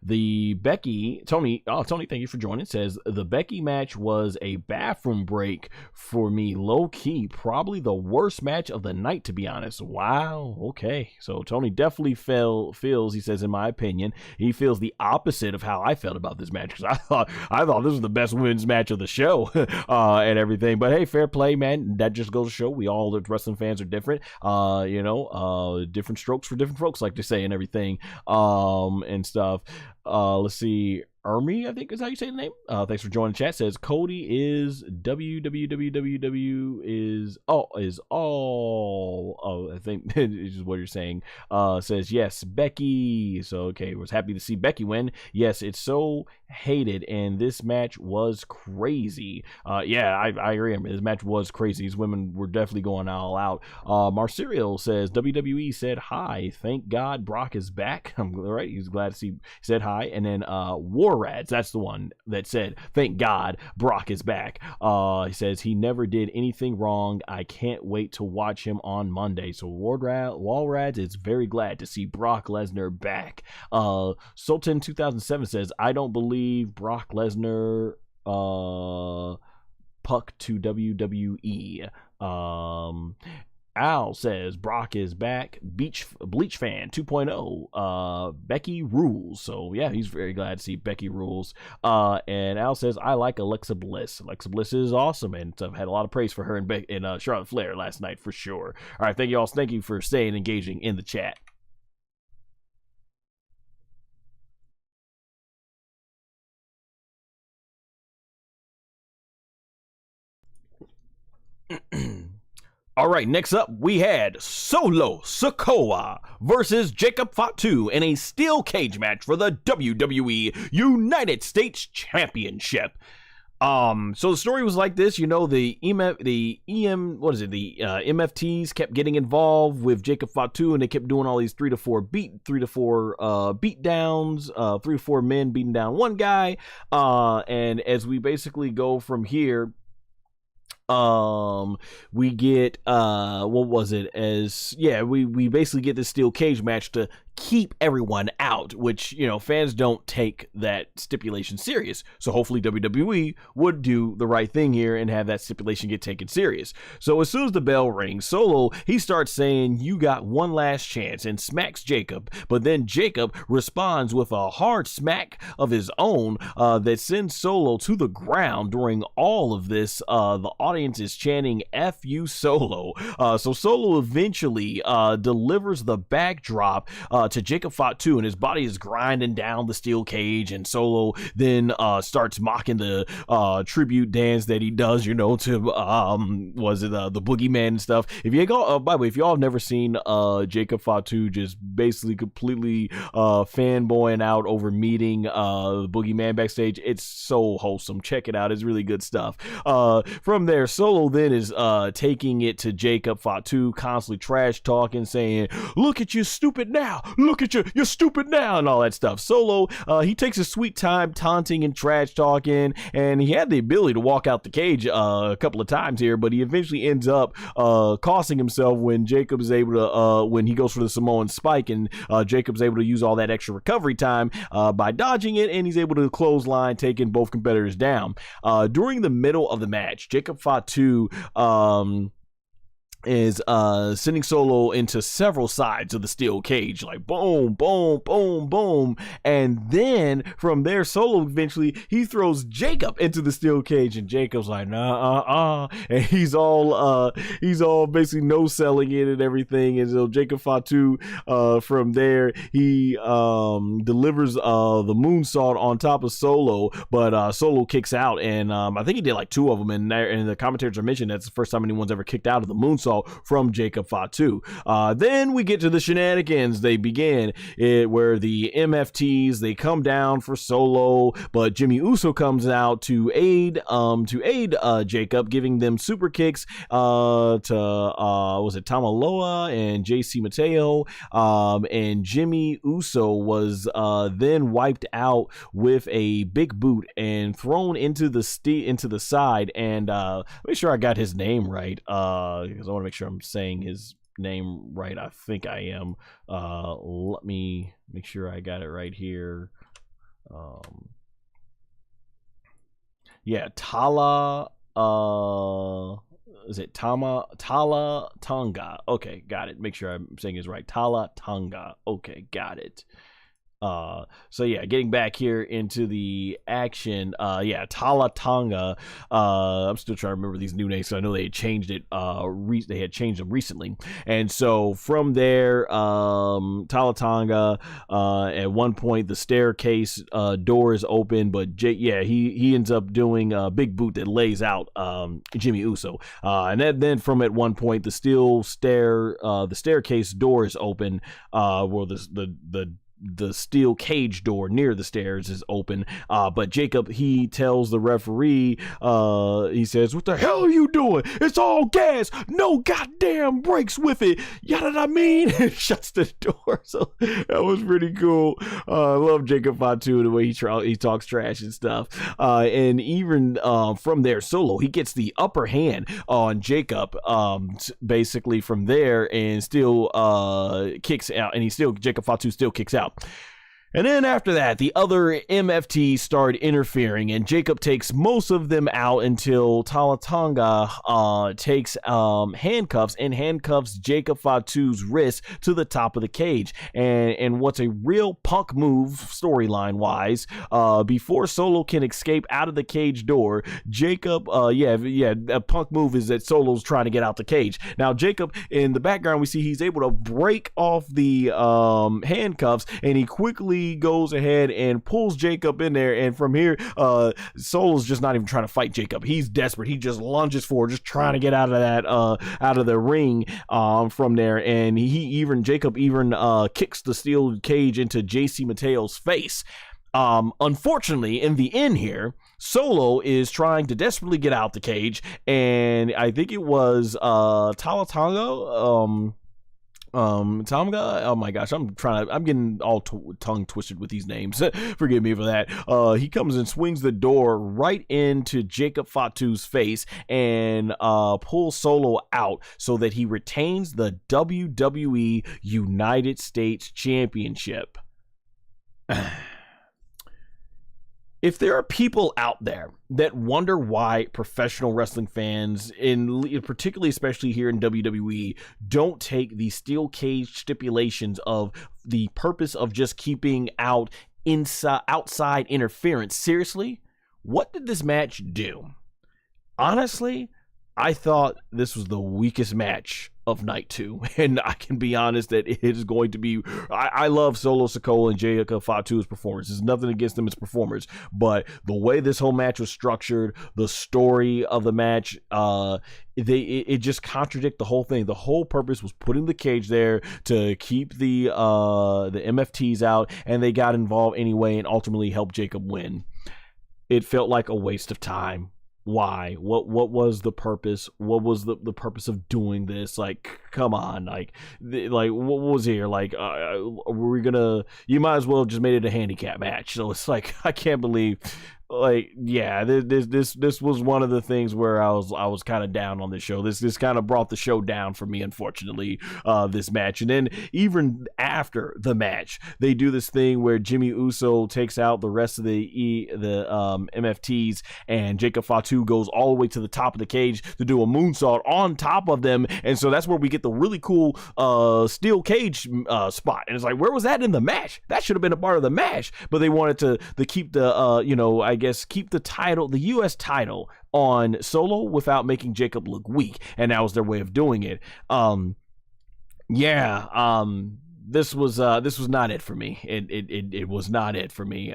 The Becky, Tony, thank you for joining, says the Becky match was a bathroom break for me, low key, probably the worst match of the night, to be honest. Wow, okay. So Tony definitely feels, he says, in my opinion, he feels the opposite of how I felt about this match, because I thought this was the best women's match of the show and everything. But hey, fair play, man. That just goes to show we all, the wrestling fans, are different. Different strokes for different folks, like to say, and everything, and stuff. Let's see. Ermi, I think is how you say the name. Thanks for joining the chat. Says Cody is www is all. Oh, I think is what you're saying. Says yes, Becky. So okay, was happy to see Becky win. Yes, it's so hated, and this match was crazy. Yeah, I agree. I mean, this match was crazy. These women were definitely going all out. Marcerial says WWE said hi. Thank God Brock is back. I'm right. He's glad to see. He said hi, and then War Rads, that's the one that said, thank God Brock is back. He says he never did anything wrong. I can't wait to watch him on Monday. So Wall Rads is very glad to see Brock Lesnar back. Sultan 2007 says, I don't believe Brock Lesnar puck to WWE. Al says Brock is back. Bleach fan 2.0. Becky rules. So yeah, he's very glad to see Becky rules. And Al says I like Alexa Bliss. Alexa Bliss is awesome, and I've had a lot of praise for her and Charlotte Flair last night for sure. All right, thank you all. Thank you for staying engaging in the chat. All right, next up, we had Solo Sikoa versus Jacob Fatu in a steel cage match for the WWE United States Championship. So the story was like this, the MFTs kept getting involved with Jacob Fatu, and they kept doing all these 3 to 4 beat downs, 3 to 4 men beating down one guy. And as we basically go from here, we get we basically get this steel cage match to keep everyone out, which fans don't take that stipulation serious. So hopefully WWE would do the right thing here and have that stipulation get taken serious. So as soon as the bell rings, Solo, he starts saying you got one last chance and smacks Jacob, but then Jacob responds with a hard smack of his own that sends Solo to the ground. During all of this, the audience is chanting F you Solo. So Solo eventually delivers the backdrop to Jacob Fatu, and his body is grinding down the steel cage, and Solo then starts mocking the tribute dance that he does, to was it the boogeyman and stuff. If you go, by the way, if y'all have never seen Jacob Fatu just basically completely fanboying out over meeting the boogeyman backstage, it's so wholesome. Check it out, it's really good stuff. From there, Solo then is taking it to Jacob Fatu, constantly trash talking, saying, "Look at you, stupid now! Look at you, you're stupid now!" and all that stuff. Solo, he takes his sweet time taunting and trash talking, and he had the ability to walk out the cage a couple of times here, but he eventually ends up costing himself when Jacob is able to when he goes for the Samoan spike, and Jacob's able to use all that extra recovery time by dodging it, and he's able to clothesline, taking both competitors down. During the middle of the match, Jacob Fatu is sending Solo into several sides of the steel cage, like boom, boom, boom, boom, and then from there, Solo eventually he throws Jacob into the steel cage, and Jacob's like, nah, and he's all basically no selling it and everything, and so Jacob Fatu from there he delivers the moonsault on top of Solo, but Solo kicks out, and I think he did like 2 of them, and the commentators are mentioning that's the first time anyone's ever kicked out of the moonsault from Jacob Fatu. Then we get to the shenanigans. They begin where the MFTs, they come down for Solo, but Jimmy Uso comes out to aid Jacob, giving them super kicks to was it Tamaloa and JC Mateo, and Jimmy Uso was then wiped out with a big boot and thrown into the side, and make sure I got his name right, because I want to make sure I'm saying his name right. I think I am. Let me make sure I got it right here. Yeah, Tala. Is it Tala Tonga? Okay, got it. Make sure I'm saying it right. Tala Tonga. Okay, got it. So yeah, getting back here into the action, yeah, Tala Tonga. I'm still trying to remember these new names, so I know they had changed it. They had changed them recently, and so from there, Tala Tonga. At one point, the staircase door is open, but he ends up doing a big boot that lays out Jimmy Uso, and then from at one point, the staircase door is open, where the steel cage door near the stairs is open, but Jacob, he tells the referee, he says, "What the hell are you doing? It's all gas, no goddamn brakes with it, you know what I mean?" And shuts the door. So that was pretty cool. I love Jacob Fatu, the way he talks trash and stuff, and even from there, Solo, he gets the upper hand on Jacob, basically from there, and still kicks out, and Jacob Fatu still kicks out. And then after that, the other MFTs start interfering, and Jacob takes most of them out until Talatonga takes handcuffs and handcuffs Jacob Fatu's wrist to the top of the cage. And what's a real Punk move storyline wise, before Solo can escape out of the cage door, Jacob, a Punk move is that Solo's trying to get out the cage. Now Jacob, in the background, we see he's able to break off the handcuffs, and he quickly goes ahead and pulls Jacob in there, and from here, Solo's just not even trying to fight Jacob. He's desperate. He just lunges forward, just trying to get out of that, out of the ring, from there, and Jacob even kicks the steel cage into JC Mateo's face. Unfortunately, in the end here, Solo is trying to desperately get out the cage, and I think it was Talatonga, Tonga. Oh my gosh, I'm getting all tongue twisted with these names. Forgive me for that. He comes and swings the door right into Jacob Fatu's face and pulls Solo out so that he retains the WWE United States Championship. If there are people out there that wonder why professional wrestling fans, particularly especially here in WWE, don't take the steel cage stipulations of the purpose of just keeping out outside interference seriously, what did this match do? Honestly, I thought this was the weakest match of night 2, and I can be honest that it is going to be. I love Solo Sikoa and Jacob Fatu's performance. There's nothing against them as performers, but the way this whole match was structured, the story of the match, it just contradicted the whole thing. The whole purpose was putting the cage there to keep the MFTs out, and they got involved anyway and ultimately helped Jacob win. It felt like a waste of time. Why? What was the purpose? What was the purpose of doing this? Like, come on, like what was here? Like, were we gonna? You might as well just made it a handicap match. So it's like, I can't believe. Like, yeah, this was one of the things where I was kind of down on this show. This kind of brought the show down for me, unfortunately, this match. And then even after the match, they do this thing where Jimmy Uso takes out the rest of the MFTs, and Jacob Fatu goes all the way to the top of the cage to do a moonsault on top of them. And so that's where we get the really cool steel cage spot. And it's like, where was that in the match? That should have been a part of the match. But they wanted to keep the keep the title, the U.S. title, on Solo without making Jacob look weak, and that was their way of doing it. This was not it for me. It was not it for me.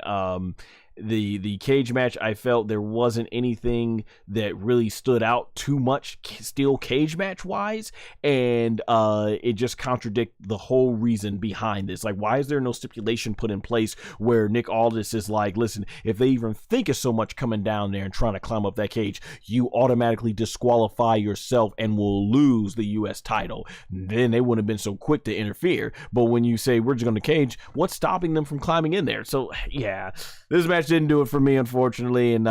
The cage match, I felt there wasn't anything that really stood out too much steel cage match wise, and it just contradicted the whole reason behind this. Like, why is there no stipulation put in place where Nick Aldis is like, listen, if they even think of so much coming down there and trying to climb up that cage, you automatically disqualify yourself and will lose the U.S. title. Then they wouldn't have been so quick to interfere. But when you say we're just going to cage, what's stopping them from climbing in there? So yeah, this match didn't do it for me, unfortunately, and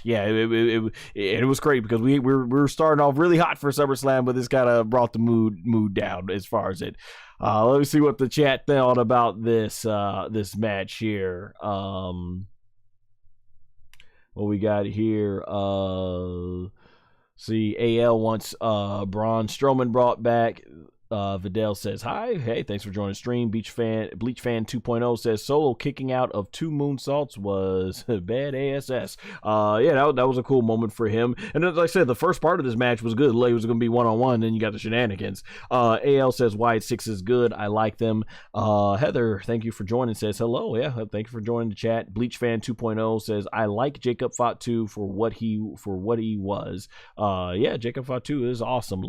it was great because we were starting off really hot for SummerSlam, but this kind of brought the mood down as far as it. Let me see what the chat thought about this match here. What we got here? See, AL wants Braun Strowman brought back. Vidal says, hi, hey, thanks for joining the stream. Bleach Fan 2.0 says, Solo kicking out of 2 moonsaults was bad ASS. That was a cool moment for him. And as I said, the first part of this match was good. It was going to be one-on-one, then you got the shenanigans. AL says, Wyatt 6 is good. I like them. Heather, thank you for joining, says, hello. Yeah, thank you for joining the chat. Bleach Fan 2.0 says, I like Jacob Fatu for what he was. Jacob Fatu is awesome.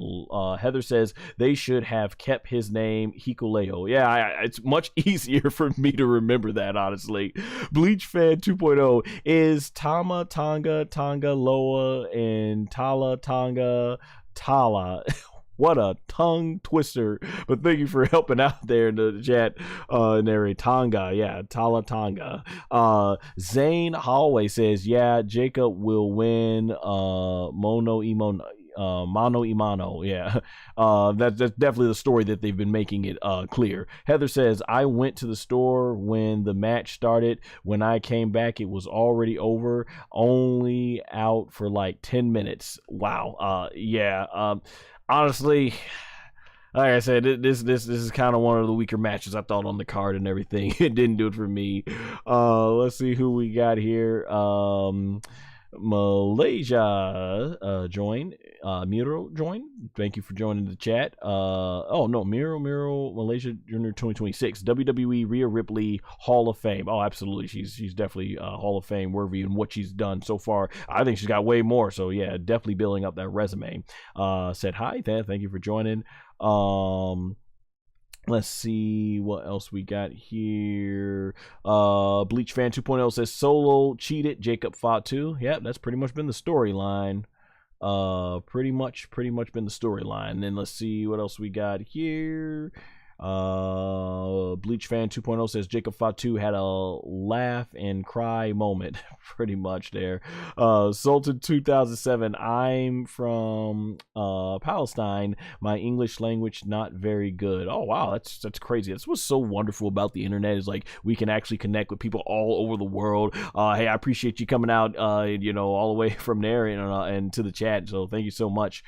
Heather says, they should have kept his name Hikuleo. Yeah, it's much easier for me to remember that, honestly. Bleach Fan 2.0 is Tama Tonga Tonga Loa and Tala Tonga Tala. What a tongue twister. But thank you for helping out there in the chat. Tonga. Yeah, Tala Tonga. Zane Hallway says, yeah, Jacob will win Mano Imano. Yeah. That's definitely the story that they've been making it clear. Heather says, I went to the store when the match started. When I came back, it was already over, only out for like 10 minutes. Wow. Honestly, like I said, this is kind of one of the weaker matches I thought on the card and everything. It didn't do it for me. Let's see who we got here. Malaysia joined. Miro joined. Thank you for joining the chat. Miro Malaysia Junior 2026 WWE Rhea Ripley Hall of Fame. Oh, absolutely. She's definitely Hall of Fame worthy in what she's done so far. I think she's got way more. So yeah, definitely building up that resume. Said hi, thank you for joining. Let's see what else we got here. Bleach Fan 2.0 says Solo cheated Jacob Fatu. Yeah, that's pretty much been the storyline. Pretty much been the storyline. Then let's see what else we got here. Bleach Fan 2.0 says Jacob Fatu had a laugh and cry moment. Pretty much there. Sultan 2007, I'm from Palestine. My English language not very good. Oh wow, that's crazy. That's what's so wonderful about the internet, is like we can actually connect with people all over the world. Hey, I appreciate you coming out all the way from there and to the chat, so thank you so much.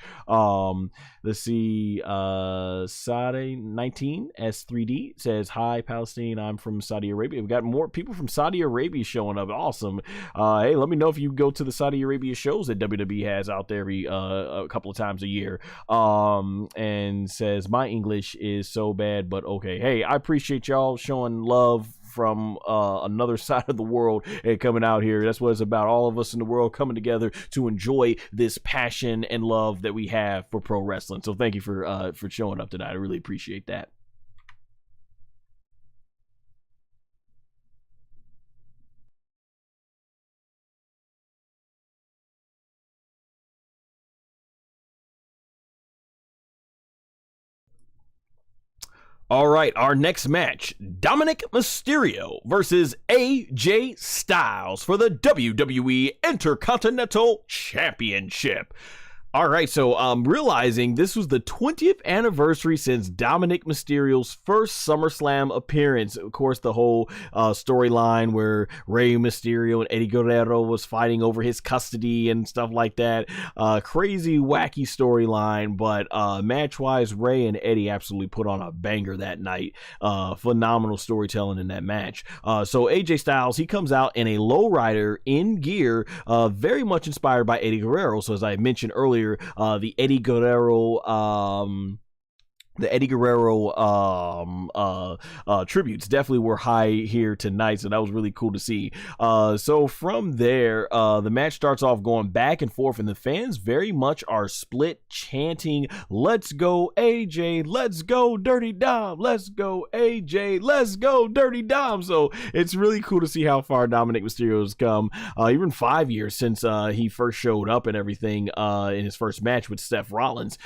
Let's see, Sade 19 Palestine S3D says, hi, Palestine. I'm from Saudi Arabia. We've got more people from Saudi Arabia showing up. Awesome. Hey, let me know if you go to the Saudi Arabia shows that WWE has out there every a couple of times a year. And says, my English is so bad, but okay. Hey, I appreciate y'all showing love from another side of the world and coming out here. That's what it's about. All of us in the world coming together to enjoy this passion and love that we have for pro wrestling. So thank you for showing up tonight. I really appreciate that. All right, our next match, Dominic Mysterio versus AJ Styles for the WWE Intercontinental Championship. All right, so I'm realizing this was the 20th anniversary since Dominic Mysterio's first SummerSlam appearance. Of course, the whole storyline where Rey Mysterio and Eddie Guerrero was fighting over his custody and stuff like that. Crazy, wacky storyline, but match-wise, Rey and Eddie absolutely put on a banger that night. Phenomenal storytelling in that match. So AJ Styles, he comes out in a lowrider in gear, very much inspired by Eddie Guerrero. So as I mentioned earlier, the Eddie Guerrero tributes definitely were high here tonight, so that was really cool to see. So from there, the match starts off going back and forth, and the fans very much are split, chanting, "Let's go AJ, let's go Dirty Dom, let's go AJ, let's go Dirty Dom." So it's really cool to see how far Dominic Mysterio's come, even 5 years since he first showed up and everything in his first match with Seth Rollins.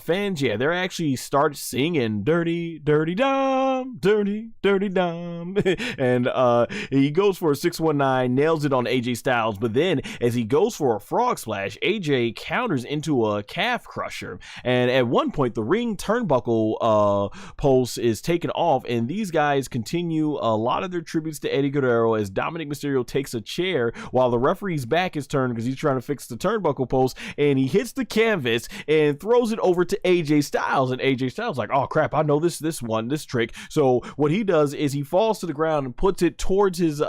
Fans, yeah, they're actually started singing Dirty Dom, Dirty Dom. And he goes for a 619, nails it on AJ Styles, but then as he goes for a frog splash, AJ counters into a calf crusher, and at one point the ring turnbuckle post is taken off, and these guys continue a lot of their tributes to Eddie Guerrero as Dominic Mysterio takes a chair while the referee's back is turned because he's trying to fix the turnbuckle post, and he hits the canvas and throws it over to AJ Styles, and AJ Styles like, oh crap, I know this trick. So what he does is he falls to the ground and puts it towards his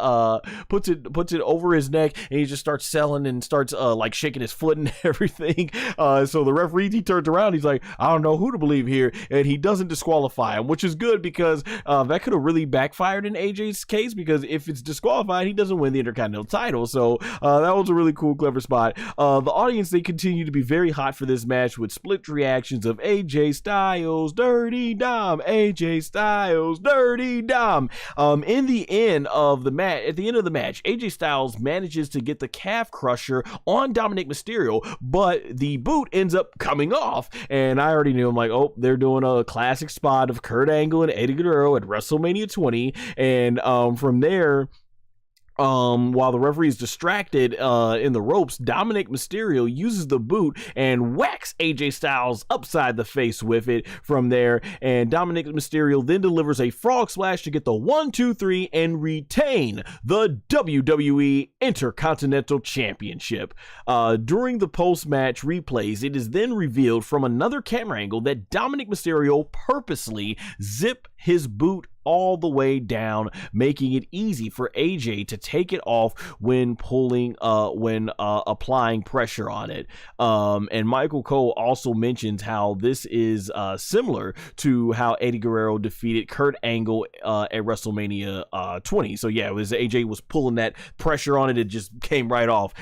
puts it over his neck, and he just starts selling and starts like shaking his foot and everything. So the referee, he turns around, he's like, I don't know who to believe here, and he doesn't disqualify him, which is good because that could have really backfired in AJ's case, because if it's disqualified, he doesn't win the Intercontinental title. So that was a really cool, clever spot. The audience, they continue to be very hot for this match with split reactions of AJ Styles, Dirty Dom, AJ Styles, Dirty Dom. In the end of the match, at the end of the match, AJ Styles manages to get the calf crusher on Dominic Mysterio, but the boot ends up coming off. And I already knew, I'm like, oh, they're doing a classic spot of Kurt Angle and Eddie Guerrero at WrestleMania 20. And from there, while the referee is distracted in the ropes, Dominic Mysterio uses the boot and whacks AJ Styles upside the face with it from there, and Dominic Mysterio then delivers a frog splash to get the 1, 2, 3 and retain the WWE Intercontinental Championship. During the post-match replays, it is then revealed from another camera angle that Dominic Mysterio purposely zipped his boot all the way down, making it easy for AJ to take it off when applying pressure on it. And Michael Cole also mentions how this is similar to how Eddie Guerrero defeated Kurt Angle at WrestleMania 20. So yeah, it was AJ was pulling that pressure on it, it just came right off.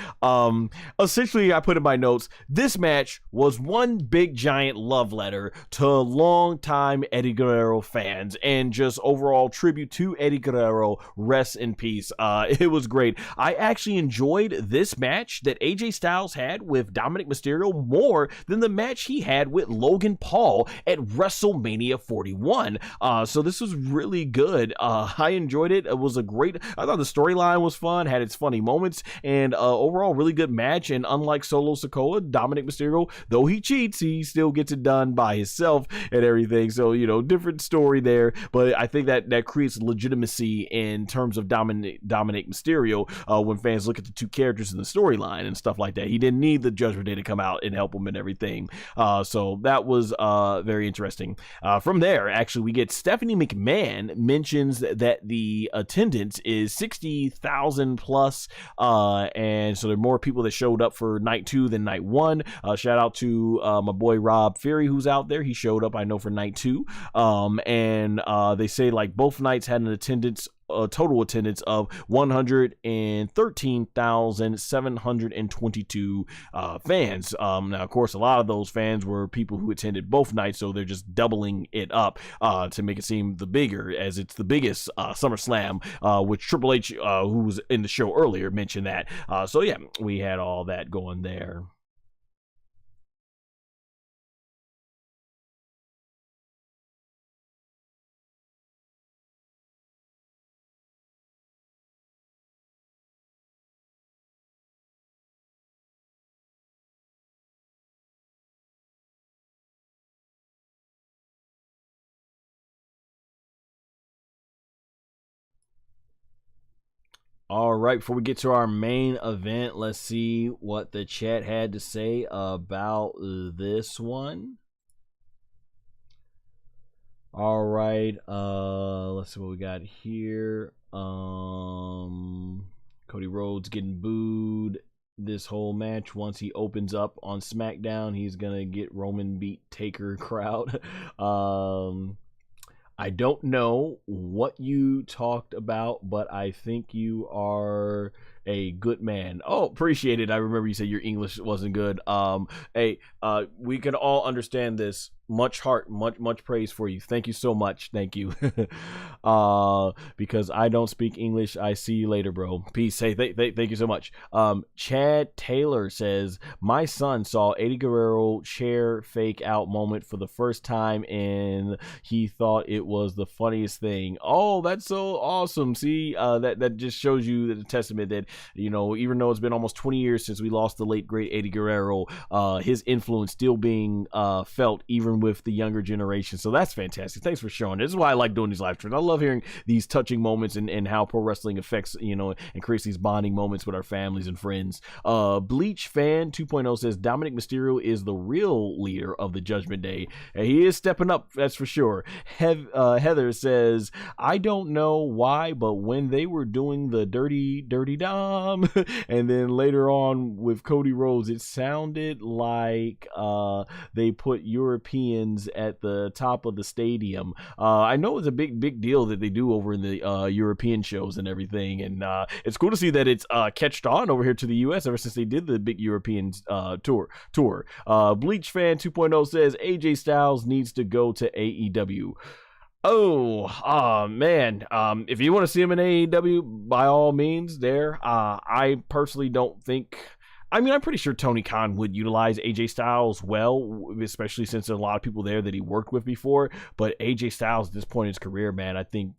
Essentially, I put in my notes, this match was one big giant love letter to longtime Eddie Guerrero fans, and just overall tribute to Eddie Guerrero. Rest in peace. It was great. I actually enjoyed this match that AJ Styles had with Dominic Mysterio more than the match he had with Logan Paul at WrestleMania 41. So this was really good. I enjoyed it. It was a great, I thought the storyline was fun, had its funny moments, and overall really good match. And unlike Solo Sikoa, Dominic Mysterio, though he cheats, he still gets it done by himself and everything. So, you know, different story there, but I think think that creates legitimacy in terms of Dominic Mysterio when fans look at the two characters in the storyline and stuff like that. He didn't need the Judgment Day to come out and help him and everything. So that was very interesting. From there, actually, we get Stephanie McMahon mentions that the attendance is 60,000 plus, and so there are more people that showed up for night 2 than night 1. Shout out to my boy Rob Fury, who's out there. He showed up, I know, for night 2. And they say like both nights had an attendance, total attendance of 113,722 fans. Now, of course, a lot of those fans were people who attended both nights, so they're just doubling it up to make it seem the bigger, as it's the biggest SummerSlam, which Triple H, who was in the show earlier, mentioned that. So yeah, we had all that going there. All right, before we get to our main event, let's see what the chat had to say about this one. All right, let's see what we got here. Cody Rhodes getting booed this whole match. Once he opens up on SmackDown, he's gonna get Roman beat Taker crowd. I don't know what you talked about, but I think you are a good man. Oh, appreciate it. I remember you said your English wasn't good. Hey, we can all understand this. Much heart, much praise for you. Thank you so much. Thank you. Because I don't speak English. I see you later, bro. Peace. Hey, thank you so much. Chad Taylor says, my son saw Eddie Guerrero chair fake out moment for the first time and he thought it was the funniest thing. Oh, that's so awesome. See, that just shows you the testament that, you know, even though it's been almost 20 years since we lost the late great Eddie Guerrero, his influence still being felt even with the younger generation. So that's fantastic. Thanks for showing. This is why I like doing these live streams. I love hearing these touching moments and how pro wrestling affects, you know, and creates these bonding moments with our families and friends. Bleach Fan 2.0 says Dominic Mysterio is the real leader of the Judgment Day. And he is stepping up, that's for sure. Heather says, I don't know why, but when they were doing the dirty Dom and then later on with Cody Rhodes, it sounded like they put Europeans at the top of the stadium. I know it's a big deal that they do over in the European shows and everything, and it's cool to see that it's catched on over here to the US ever since they did the big European tour. Bleach Fan 2.0 says AJ Styles needs to go to AEW. Oh, man. If you want to see him in AEW, by all means, there. I personally don't think. I mean, I'm pretty sure Tony Khan would utilize AJ Styles well, especially since there's a lot of people there that he worked with before. But AJ Styles at this point in his career, man, I think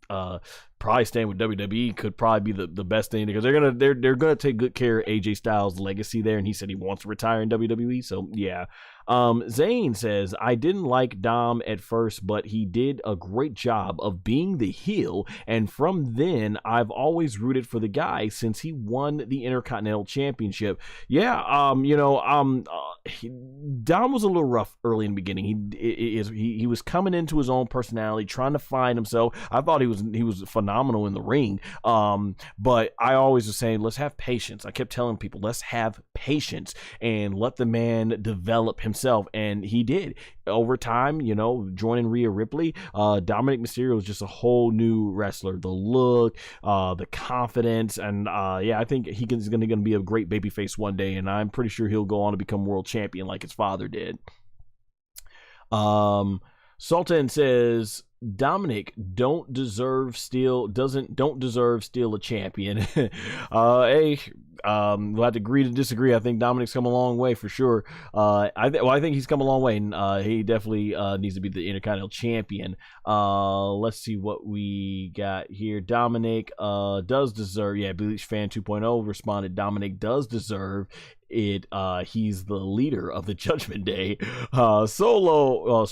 probably staying with WWE could probably be the best thing, because they're gonna take good care of AJ Styles' legacy there, and he said he wants to retire in WWE. So yeah. Zane says, I didn't like Dom at first, but he did a great job of being the heel, and from then I've always rooted for the guy since he won the Intercontinental Championship. Yeah, Dom was a little rough early in the beginning. He was coming into his own personality, trying to find himself. I thought he was phenomenal in the ring, but I always was saying, let's have patience. I kept telling people, let's have patience and let the man develop himself. And he did. Over time, you know, joining Rhea Ripley, Dominic Mysterio is just a whole new wrestler. The look, the confidence, and yeah, I think he's going to be a great babyface one day, and I'm pretty sure he'll go on to become world champion like his father did. Sultan says, Dominic don't deserve still a champion. Hey, we'll have to agree to disagree. I think Dominic's come a long way for sure. I think he's come a long way, and he definitely needs to be the Intercontinental Champion. Let's see what we got here. Dominic does deserve. Yeah, Bleach Fan 2.0 responded. Dominic does deserve he's the leader of the Judgment Day. Solar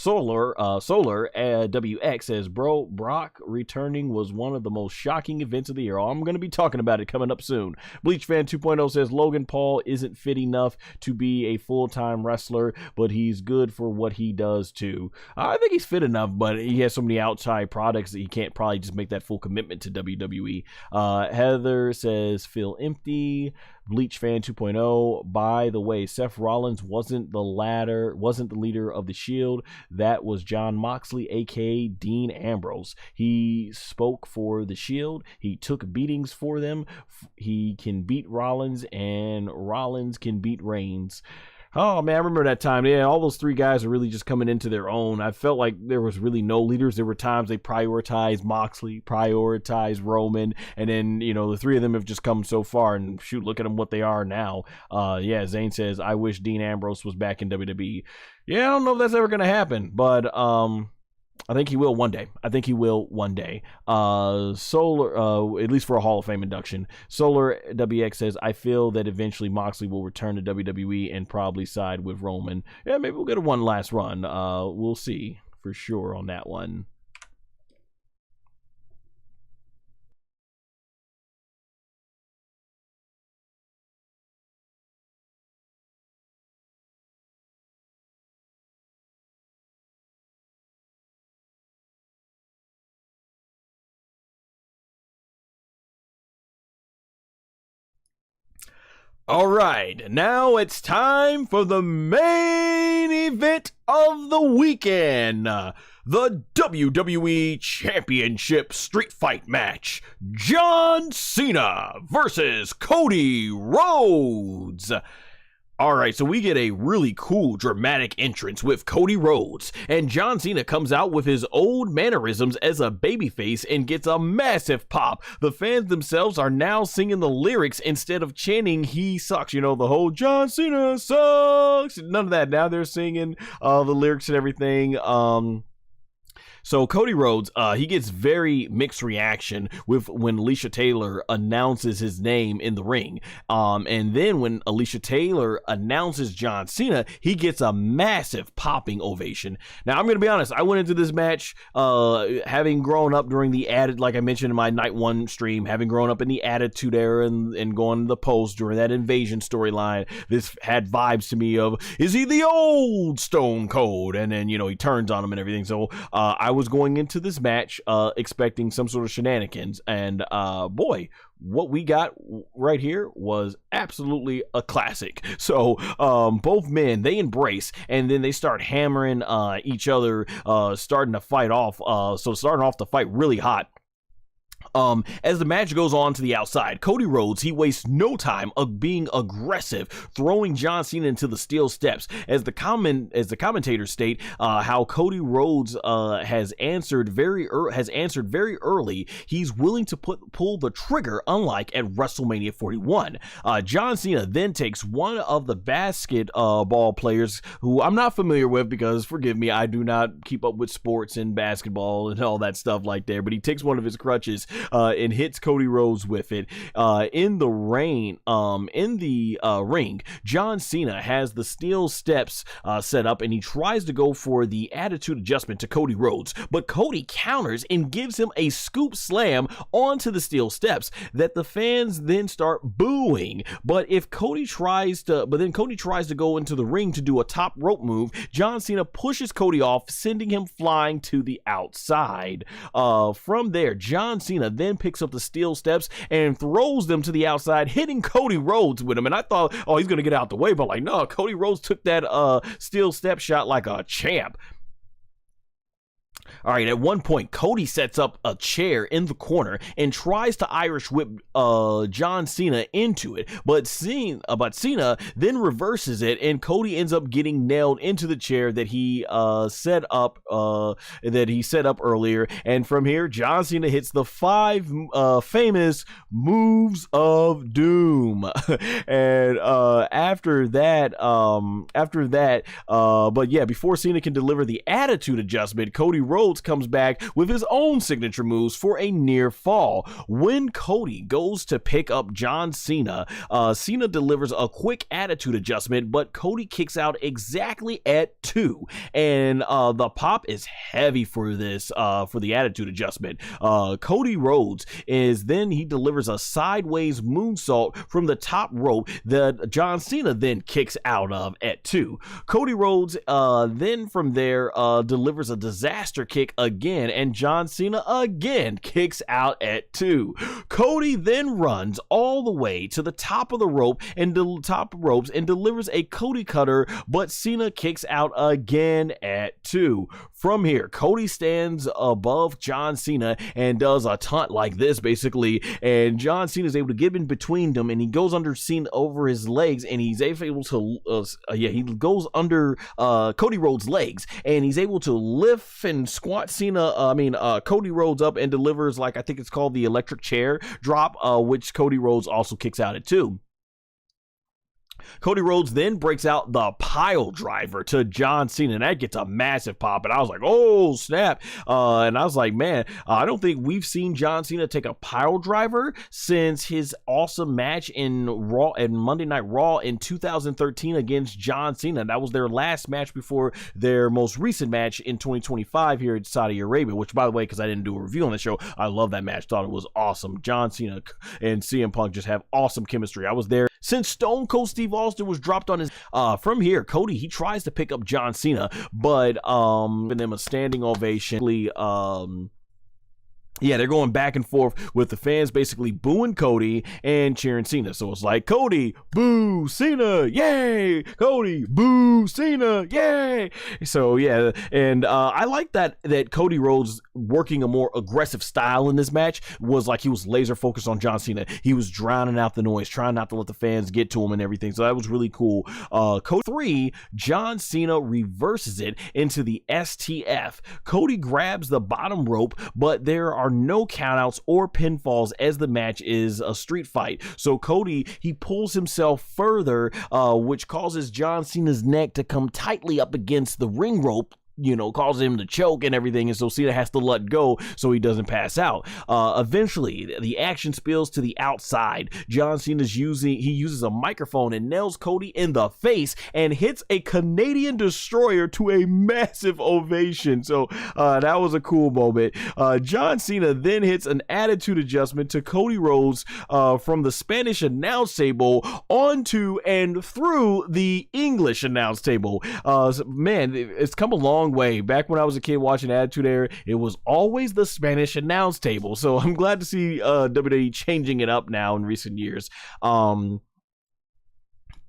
WX says, bro, Brock returning was one of the most shocking events of the year. I'm going to be talking about it coming up soon. Bleach Fan 2.0 says, Logan Paul isn't fit enough to be a full-time wrestler, but he's good for what he does too. I think he's fit enough, but he has so many outside products that he can't probably just make that full commitment to WWE. Heather says, feel empty. Bleach Fan 2.0, by the way, Seth Rollins wasn't the leader of the Shield. That was Jon Moxley, aka Dean Ambrose. He spoke for the Shield. He took beatings for them. He can beat Rollins, and Rollins can beat Reigns. Oh, man, I remember that time. Yeah, all those three guys are really just coming into their own. I felt like there was really no leaders. There were times they prioritized Moxley, prioritized Roman, and then, the three of them have just come so far, and shoot, look at them what they are now. Yeah, Zane says, I wish Dean Ambrose was back in WWE. Yeah, I don't know if that's ever going to happen, but I think he will one day. Solar, at least for a Hall of Fame induction. Solar WX says, I feel that eventually Moxley will return to WWE and probably side with Roman. Yeah, maybe we'll get a one last run. We'll see for sure on that one. All right, now it's time for the main event of the weekend. The WWE Championship Street Fight match. John Cena versus Cody Rhodes. All right, so we get a really cool dramatic entrance with Cody Rhodes, and John Cena comes out with his old mannerisms as a babyface and gets a massive pop. The fans themselves are now singing the lyrics instead of chanting "He sucks." The whole "John Cena sucks." None of that. Now they're singing the lyrics and everything. So Cody Rhodes, he gets very mixed reaction when Alicia Taylor announces his name in the ring. And then when Alicia Taylor announces John Cena, he gets a massive popping ovation. Now, I'm going to be honest. I went into this match having grown up during the like I mentioned in my Night 1 stream, having grown up in the Attitude Era and going to the post during that Invasion storyline. This had vibes to me of, is he the old Stone Cold? And then, he turns on him and everything. So I was going into this match expecting some sort of shenanigans, and boy, what we got right here was absolutely a classic. So both men, they embrace, and then they start hammering each other, starting to fight off. So starting off the fight really hot. As the match goes on to the outside, Cody Rhodes, he wastes no time of being aggressive, throwing John Cena into the steel steps. As the commentators state, how Cody Rhodes has answered very early. He's willing to pull the trigger, unlike at WrestleMania 41. John Cena then takes one of the basketball players who I'm not familiar with, because forgive me, I do not keep up with sports and basketball and all that stuff like that. But he takes one of his crutches and hits Cody Rhodes with it. In the ring, John Cena has the steel steps set up, and he tries to go for the attitude adjustment to Cody Rhodes, but Cody counters and gives him a scoop slam onto the steel steps that the fans then start booing. But Cody tries to go into the ring to do a top rope move, John Cena pushes Cody off, sending him flying to the outside. From there, John Cena then picks up the steel steps and throws them to the outside, hitting Cody Rhodes with them. And I thought, oh, he's gonna get out the way, but no, Cody Rhodes took that steel step shot like a champ. All right, at one point, Cody sets up a chair in the corner and tries to Irish whip John Cena into it, but Cena then reverses it, and Cody ends up getting nailed into the chair that he set up earlier. And from here, John Cena hits the 5 famous moves of doom. And before Cena can deliver the attitude adjustment, Cody Rhodes Rhodes comes back with his own signature moves for a near fall. When Cody goes to pick up John Cena, Cena delivers a quick attitude adjustment, but Cody kicks out exactly at 2. And the pop is heavy for this, for the attitude adjustment. Cody Rhodes he delivers a sideways moonsault from the top rope that John Cena then kicks out of at 2. Cody Rhodes then from there delivers a disaster kick again, and John Cena again kicks out at 2. Cody then runs all the way to the top of the rope and top ropes and delivers a Cody cutter, but Cena kicks out again at 2. From here, Cody stands above John Cena and does a taunt like this basically, and John Cena is able to get in between them, and he goes under Cena over his legs, and he's able to he goes under Cody Rhodes' legs, and he's able to lift and squat Cody Rhodes up and delivers, like, I think it's called the electric chair drop, which Cody Rhodes also kicks out at 2. Cody Rhodes then breaks out the pile driver to John Cena, and that gets a massive pop, and I was like, oh snap, and I was like, man, I don't think we've seen John Cena take a pile driver since his awesome match in Raw and Monday Night Raw in 2013 against John Cena. That was their last match before their most recent match in 2025 here in Saudi Arabia, which, by the way, because I didn't do a review on the show, I love that match, thought it was awesome. John Cena and CM Punk just have awesome chemistry. I was there since Stone Cold Steve Austin was dropped on his from here. Cody, he tries to pick up John Cena, but giving them a standing ovation. Yeah, they're going back and forth with the fans basically booing Cody and cheering Cena. So it's like, Cody, boo, Cena, yay! Cody, boo, Cena, yay! So yeah, and I like that Cody Rhodes working a more aggressive style in this match was like he was laser focused on John Cena. He was drowning out the noise, trying not to let the fans get to him and everything. So that was really cool. Code 3, John Cena reverses it into the STF. Cody grabs the bottom rope, but there are no countouts or pinfalls as the match is a street fight. So Cody, he pulls himself further, which causes John Cena's neck to come tightly up against the ring rope, causes him to choke and everything, and so Cena has to let go so he doesn't pass out. Eventually, the action spills to the outside. John Cena's uses a microphone and nails Cody in the face and hits a Canadian Destroyer to a massive ovation. So that was a cool moment. John Cena then hits an attitude adjustment to Cody Rhodes from the Spanish announce table onto and through the English announce table. Man, it's come a long way. Back when I was a kid watching Attitude Era, it was always the Spanish announce table. So I'm glad to see WWE changing it up now in recent years.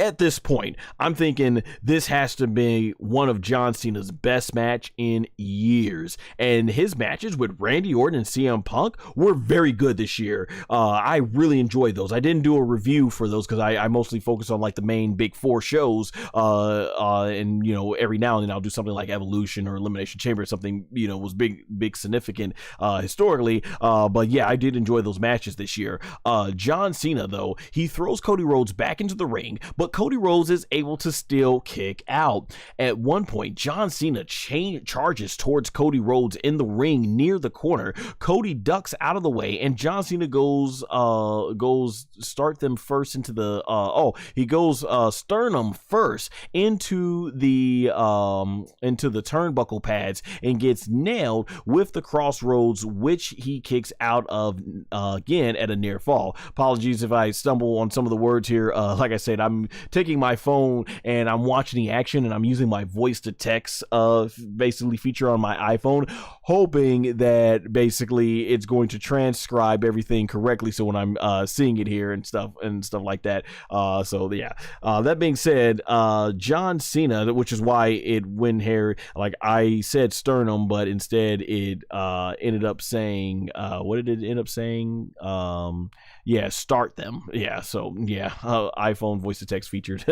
At this point, I'm thinking this has to be one of John Cena's best match in years. And his matches with Randy Orton and CM Punk were very good this year. I really enjoyed those. I didn't do a review for those because I mostly focus on like the main big 4 shows. And every now and then I'll do something like Evolution or Elimination Chamber, something, was big significant historically. But yeah, I did enjoy those matches this year. John Cena, though, he throws Cody Rhodes back into the ring, but Cody Rhodes is able to still kick out. At one point, John Cena charges towards Cody Rhodes in the ring near the corner. Cody ducks out of the way, and John Cena goes start them first into the he goes sternum first into the turnbuckle pads and gets nailed with the crossroads, which he kicks out of again at a near fall. Apologies if I stumble on some of the words here. Like I said, I'm taking my phone and I'm watching the action, and I'm using my voice to text basically feature on my iPhone, hoping that basically it's going to transcribe everything correctly, so when I'm seeing it here and stuff like that. So yeah, that being said, John Cena, which is why it went here, like I said sternum, but instead it ended up saying what did it end up saying? Yeah, start them. Yeah, so yeah, iPhone voice to text guest featured.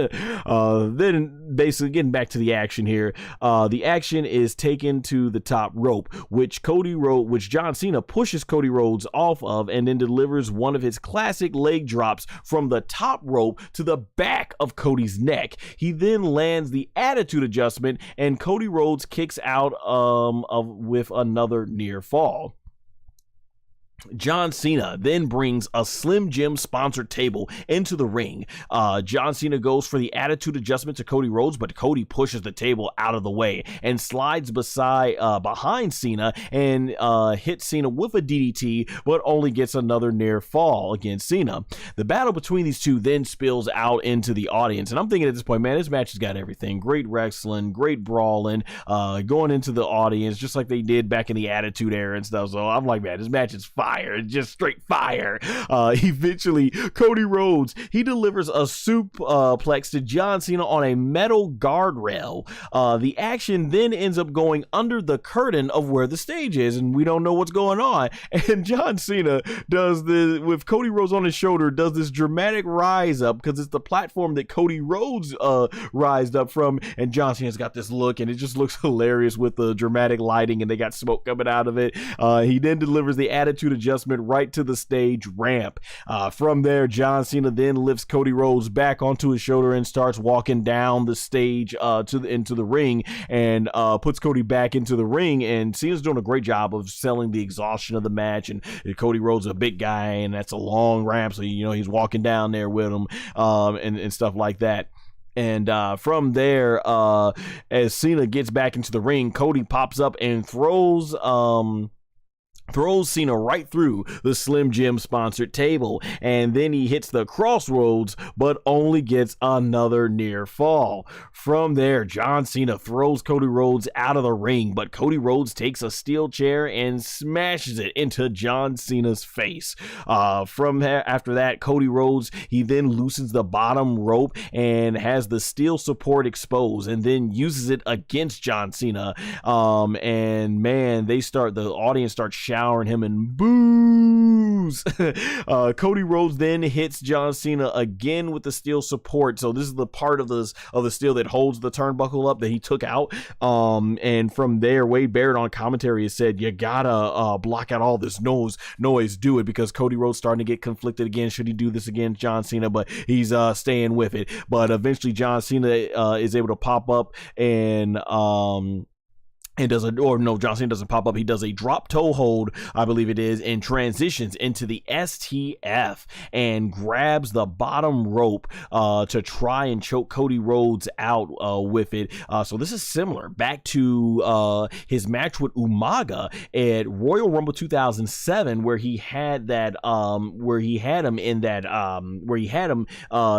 Then basically getting back to the action here, the action is taken to the top rope, which John Cena pushes Cody Rhodes off of, and then delivers one of his classic leg drops from the top rope to the back of Cody's neck. He then lands the attitude adjustment, and Cody Rhodes kicks out with another near fall. John Cena then brings a Slim Jim sponsored table into the ring. John Cena goes for the attitude adjustment to Cody Rhodes, but Cody pushes the table out of the way and slides behind Cena and hits Cena with a DDT, but only gets another near fall against Cena. The battle between these two then spills out into the audience, and I'm thinking at this point, man, this match has got everything. Great wrestling, great brawling, going into the audience just like they did back in the Attitude Era and stuff. So I'm like, man, this match is fire, just straight fire. Eventually, Cody Rhodes, he delivers a suplex to John Cena on a metal guardrail. The action then ends up going under the curtain of where the stage is, and we don't know what's going on. And John Cena does this, with Cody Rhodes on his shoulder, does this dramatic rise up, because it's the platform that Cody Rhodes rised up from, and John Cena's got this look, and it just looks hilarious with the dramatic lighting, and they got smoke coming out of it. He then delivers the attitude adjustment right to the stage ramp. From there, John Cena then lifts Cody Rhodes back onto his shoulder and starts walking down the stage into the ring, and puts Cody back into the ring. And Cena's doing a great job of selling the exhaustion of the match, and Cody Rhodes is a big guy, and that's a long ramp, so he's walking down there with him, and stuff like that. And from there, as Cena gets back into the ring, Cody pops up and throws Cena right through the Slim Jim sponsored table, and then he hits the crossroads, but only gets another near fall. From there, John Cena throws Cody Rhodes out of the ring, but Cody Rhodes takes a steel chair and smashes it into John Cena's face. From there, after that, Cody Rhodes, he then loosens the bottom rope and has the steel support exposed, and then uses it against John Cena. And man, the audience starts showering him in boos. Cody Rhodes then hits John Cena again with the steel support. So this is the part of the steel that holds the turnbuckle up that he took out. And from there, Wade Barrett on commentary has said, you gotta block out all this noise, do it, because Cody Rhodes starting to get conflicted again. Should he do this against John Cena? But he's staying with it. But eventually John Cena is able to pop up and John Cena doesn't pop up. He does a drop toe hold, I believe it is, and transitions into the STF and grabs the bottom rope to try and choke Cody Rhodes out with it. So this is similar back to his match with Umaga at Royal Rumble 2007, where he had that,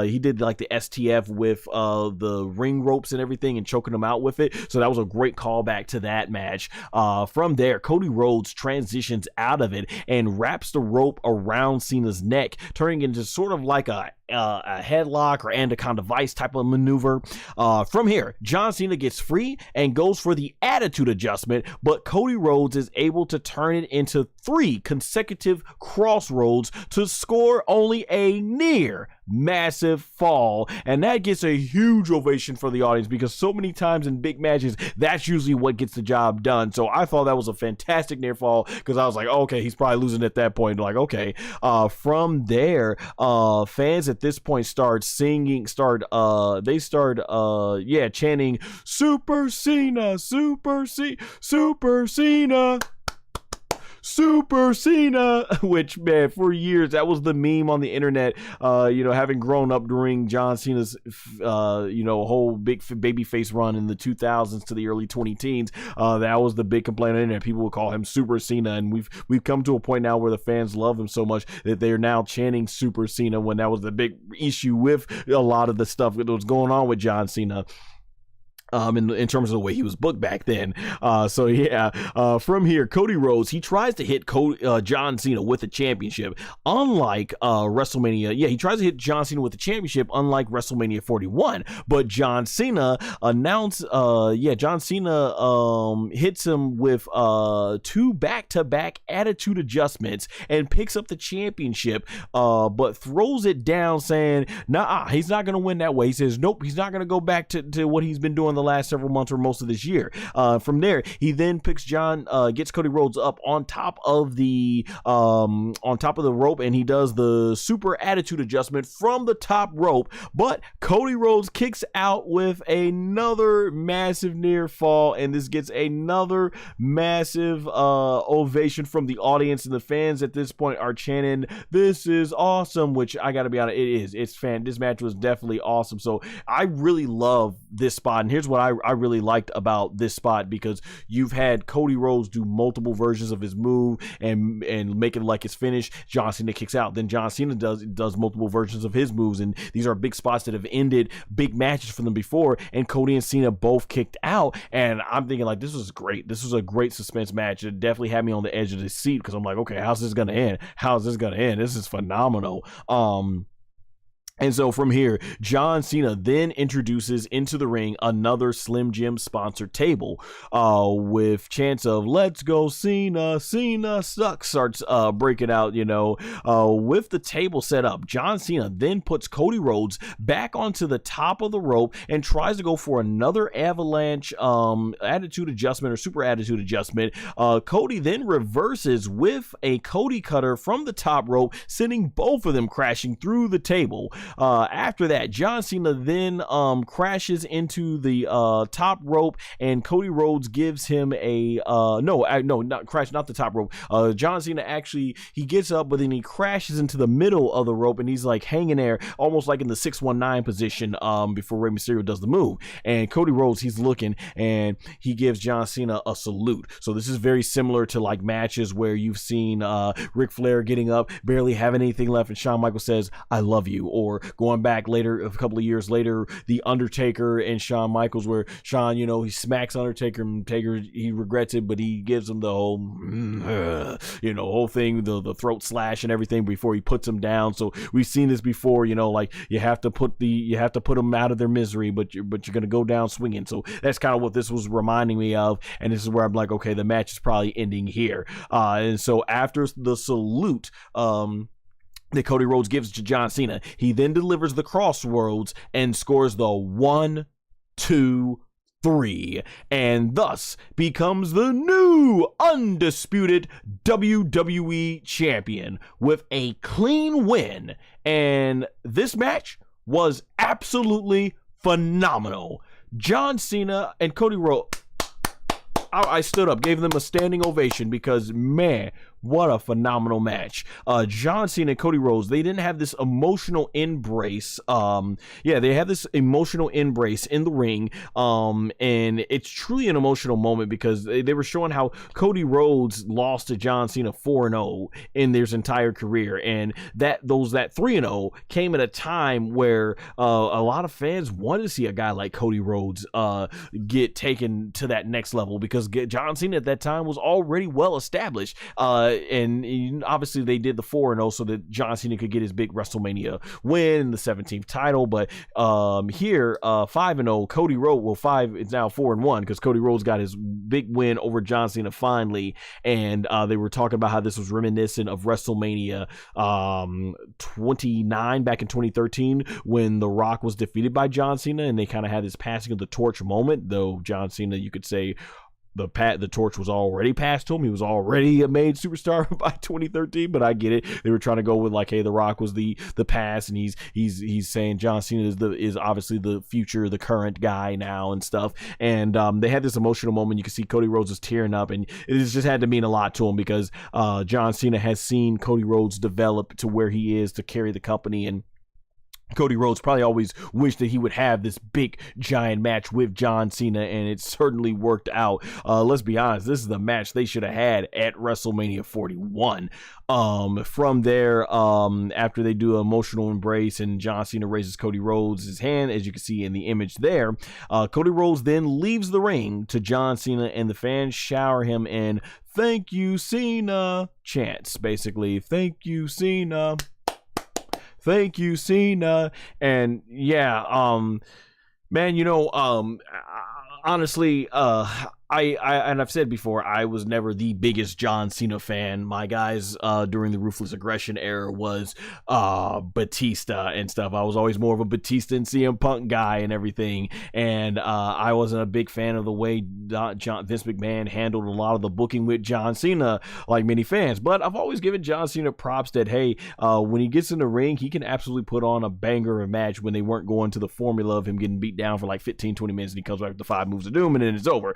he did like the STF with the ring ropes and everything and choking him out with it. So that was a great callback to that match. From there, Cody Rhodes transitions out of it and wraps the rope around Cena's neck, turning into sort of like a headlock or anaconda vice type of maneuver. From here, John Cena gets free and goes for the attitude adjustment, but Cody Rhodes is able to turn it into 3 consecutive crossroads to score only a near massive fall, and that gets a huge ovation for the audience, because so many times in big matches, that's usually what gets the job done. So I thought that was a fantastic near fall, because I was like, okay, he's probably losing at that point. Like, okay. From there, fans at this point start chanting Super Cena, Super Cena, Super Cena, which, man, for years that was the meme on the internet. Having grown up during John Cena's whole big baby face run in the 2000s to the early 2010s, that was the big complaint on the internet. People would call him Super Cena, and we've come to a point now where the fans love him so much that they're now chanting Super Cena, when that was the big issue with a lot of the stuff that was going on with John Cena. in terms of the way he was booked back then. From here, Cody Rhodes, he tries to hit John Cena with the championship. Unlike WrestleMania, he tries to hit John Cena with the championship, unlike WrestleMania 41. But John Cena hits him with 2 back-to-back attitude adjustments and picks up the championship, but throws it down saying, nah, he's not going to win that way. He says, nope, he's not going to go back to what he's been doing the last several months or most of this year. From there, he then gets Cody Rhodes up on top of the rope, and he does the super attitude adjustment from the top rope. But Cody Rhodes kicks out with another massive near fall, and this gets another massive ovation from the audience, and the fans at this point are chanting, "This is awesome," which I gotta be honest, it is. This match was definitely awesome. So I really love this spot, and here's what I really liked about this spot, because you've had Cody Rhodes do multiple versions of his move and make it like his finish. John Cena kicks out, then John Cena does multiple versions of his moves, and these are big spots that have ended big matches for them before, and Cody and Cena both kicked out, and I'm thinking like, this was great. This was a great suspense match. It definitely had me on the edge of the seat, because I'm like, okay, how's this gonna end? This is phenomenal. And so from here, John Cena then introduces into the ring another Slim Jim sponsored table, with chants of "Let's go Cena, Cena sucks" starts breaking out, with the table set up. John Cena then puts Cody Rhodes back onto the top of the rope and tries to go for another avalanche attitude adjustment or super attitude adjustment. Cody then reverses with a Cody cutter from the top rope, sending both of them crashing through the table. After that, John Cena then crashes into the top rope, and Cody Rhodes gives him a not the top rope. John Cena actually, he gets up, but then he crashes into the middle of the rope, and he's like hanging there, almost like in the 619 position before Rey Mysterio does the move. And Cody Rhodes, he's looking, and he gives John Cena a salute. So this is very similar to like matches where you've seen Ric Flair getting up, barely having anything left, and Shawn Michaels says, "I love you," or going back later, a couple of years later, The Undertaker and Shawn Michaels, where Shawn, he smacks Undertaker, and Taker, he regrets it, but he gives him the whole, whole thing, the throat slash and everything before he puts him down. So we've seen this before, like you have to put them out of their misery, but you're gonna go down swinging. So that's kind of what this was reminding me of, and this is where I'm like, okay, the match is probably ending here. And so after the salute, that Cody Rhodes gives to John Cena, he then delivers the crossroads and scores the 1, 2, 3, and thus becomes the new undisputed WWE champion with a clean win. And this match was absolutely phenomenal. John Cena and Cody Rhodes, I stood up, gave them a standing ovation, because man, what a phenomenal match. John Cena and Cody Rhodes, they didn't have this emotional embrace. They had this emotional embrace in the ring. And it's truly an emotional moment, because they were showing how Cody Rhodes lost to John Cena 4-0 in their entire career. And that 3-0 came at a time where a lot of fans wanted to see a guy like Cody Rhodes get taken to that next level, because John Cena at that time was already well established. And obviously they did the 4-0 so that John Cena could get his big WrestleMania win, the 17th title. But here, 5-0, Cody Rhodes, 5, it's now 4-1, because Cody Rhodes got his big win over John Cena finally. And they were talking about how this was reminiscent of WrestleMania 29 back in 2013, when The Rock was defeated by John Cena, and they kind of had this passing of the torch moment, though John Cena, you could say, the torch was already passed to him. He was already a made superstar by 2013, but I get it. They were trying to go with like, hey, The Rock was the past, and he's saying John Cena is obviously the future, the current guy now and stuff. And they had this emotional moment. You can see Cody Rhodes is tearing up, and it just had to mean a lot to him, because John Cena has seen Cody Rhodes develop to where he is to carry the company, and Cody Rhodes probably always wished that he would have this big giant match with John Cena, and it certainly worked out. Let's be honest, this is the match they should have had at WrestleMania 41. From there, after they do an emotional embrace and John Cena raises Cody Rhodes' hand, as you can see in the image there, Cody Rhodes then leaves the ring to John Cena, and the fans shower him in "Thank you, Cena" chants, basically. "Thank you, Cena. Thank you, Cena." And yeah, man, honestly, and I've said before, I was never the biggest John Cena fan. My guys during the Ruthless Aggression era was Batista and stuff. I was always more of a Batista and CM Punk guy and everything, and I wasn't a big fan of the way Vince McMahon handled a lot of the booking with John Cena, like many fans. But I've always given John Cena props that, hey, when he gets in the ring, he can absolutely put on a banger of a match when they weren't going to the formula of him getting beat down for like 15-20 minutes, and he comes back with the 5 moves of doom, and then it's over.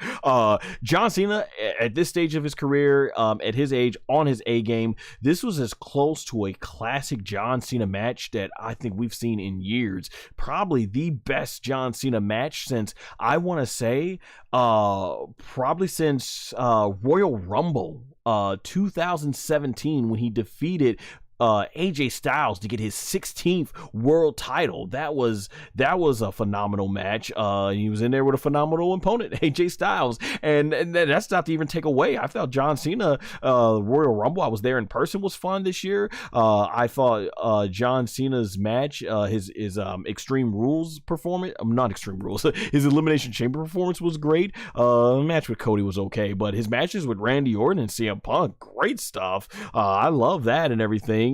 John Cena, at this stage of his career, at his age, on his A game, this was as close to a classic John Cena match that I think we've seen in years. Probably the best John Cena match since, I want to say, probably since Royal Rumble 2017, when he defeated AJ Styles to get his 16th world title. That was a phenomenal match. He was in there with a phenomenal opponent, AJ Styles, and that's not to even take away. I felt John Cena Royal Rumble, I was there in person, was fun this year. I thought John Cena's match, his Extreme Rules performance, not Extreme Rules, his Elimination Chamber performance was great. Match with Cody was okay, but his matches with Randy Orton and CM Punk, great stuff. I love that and everything.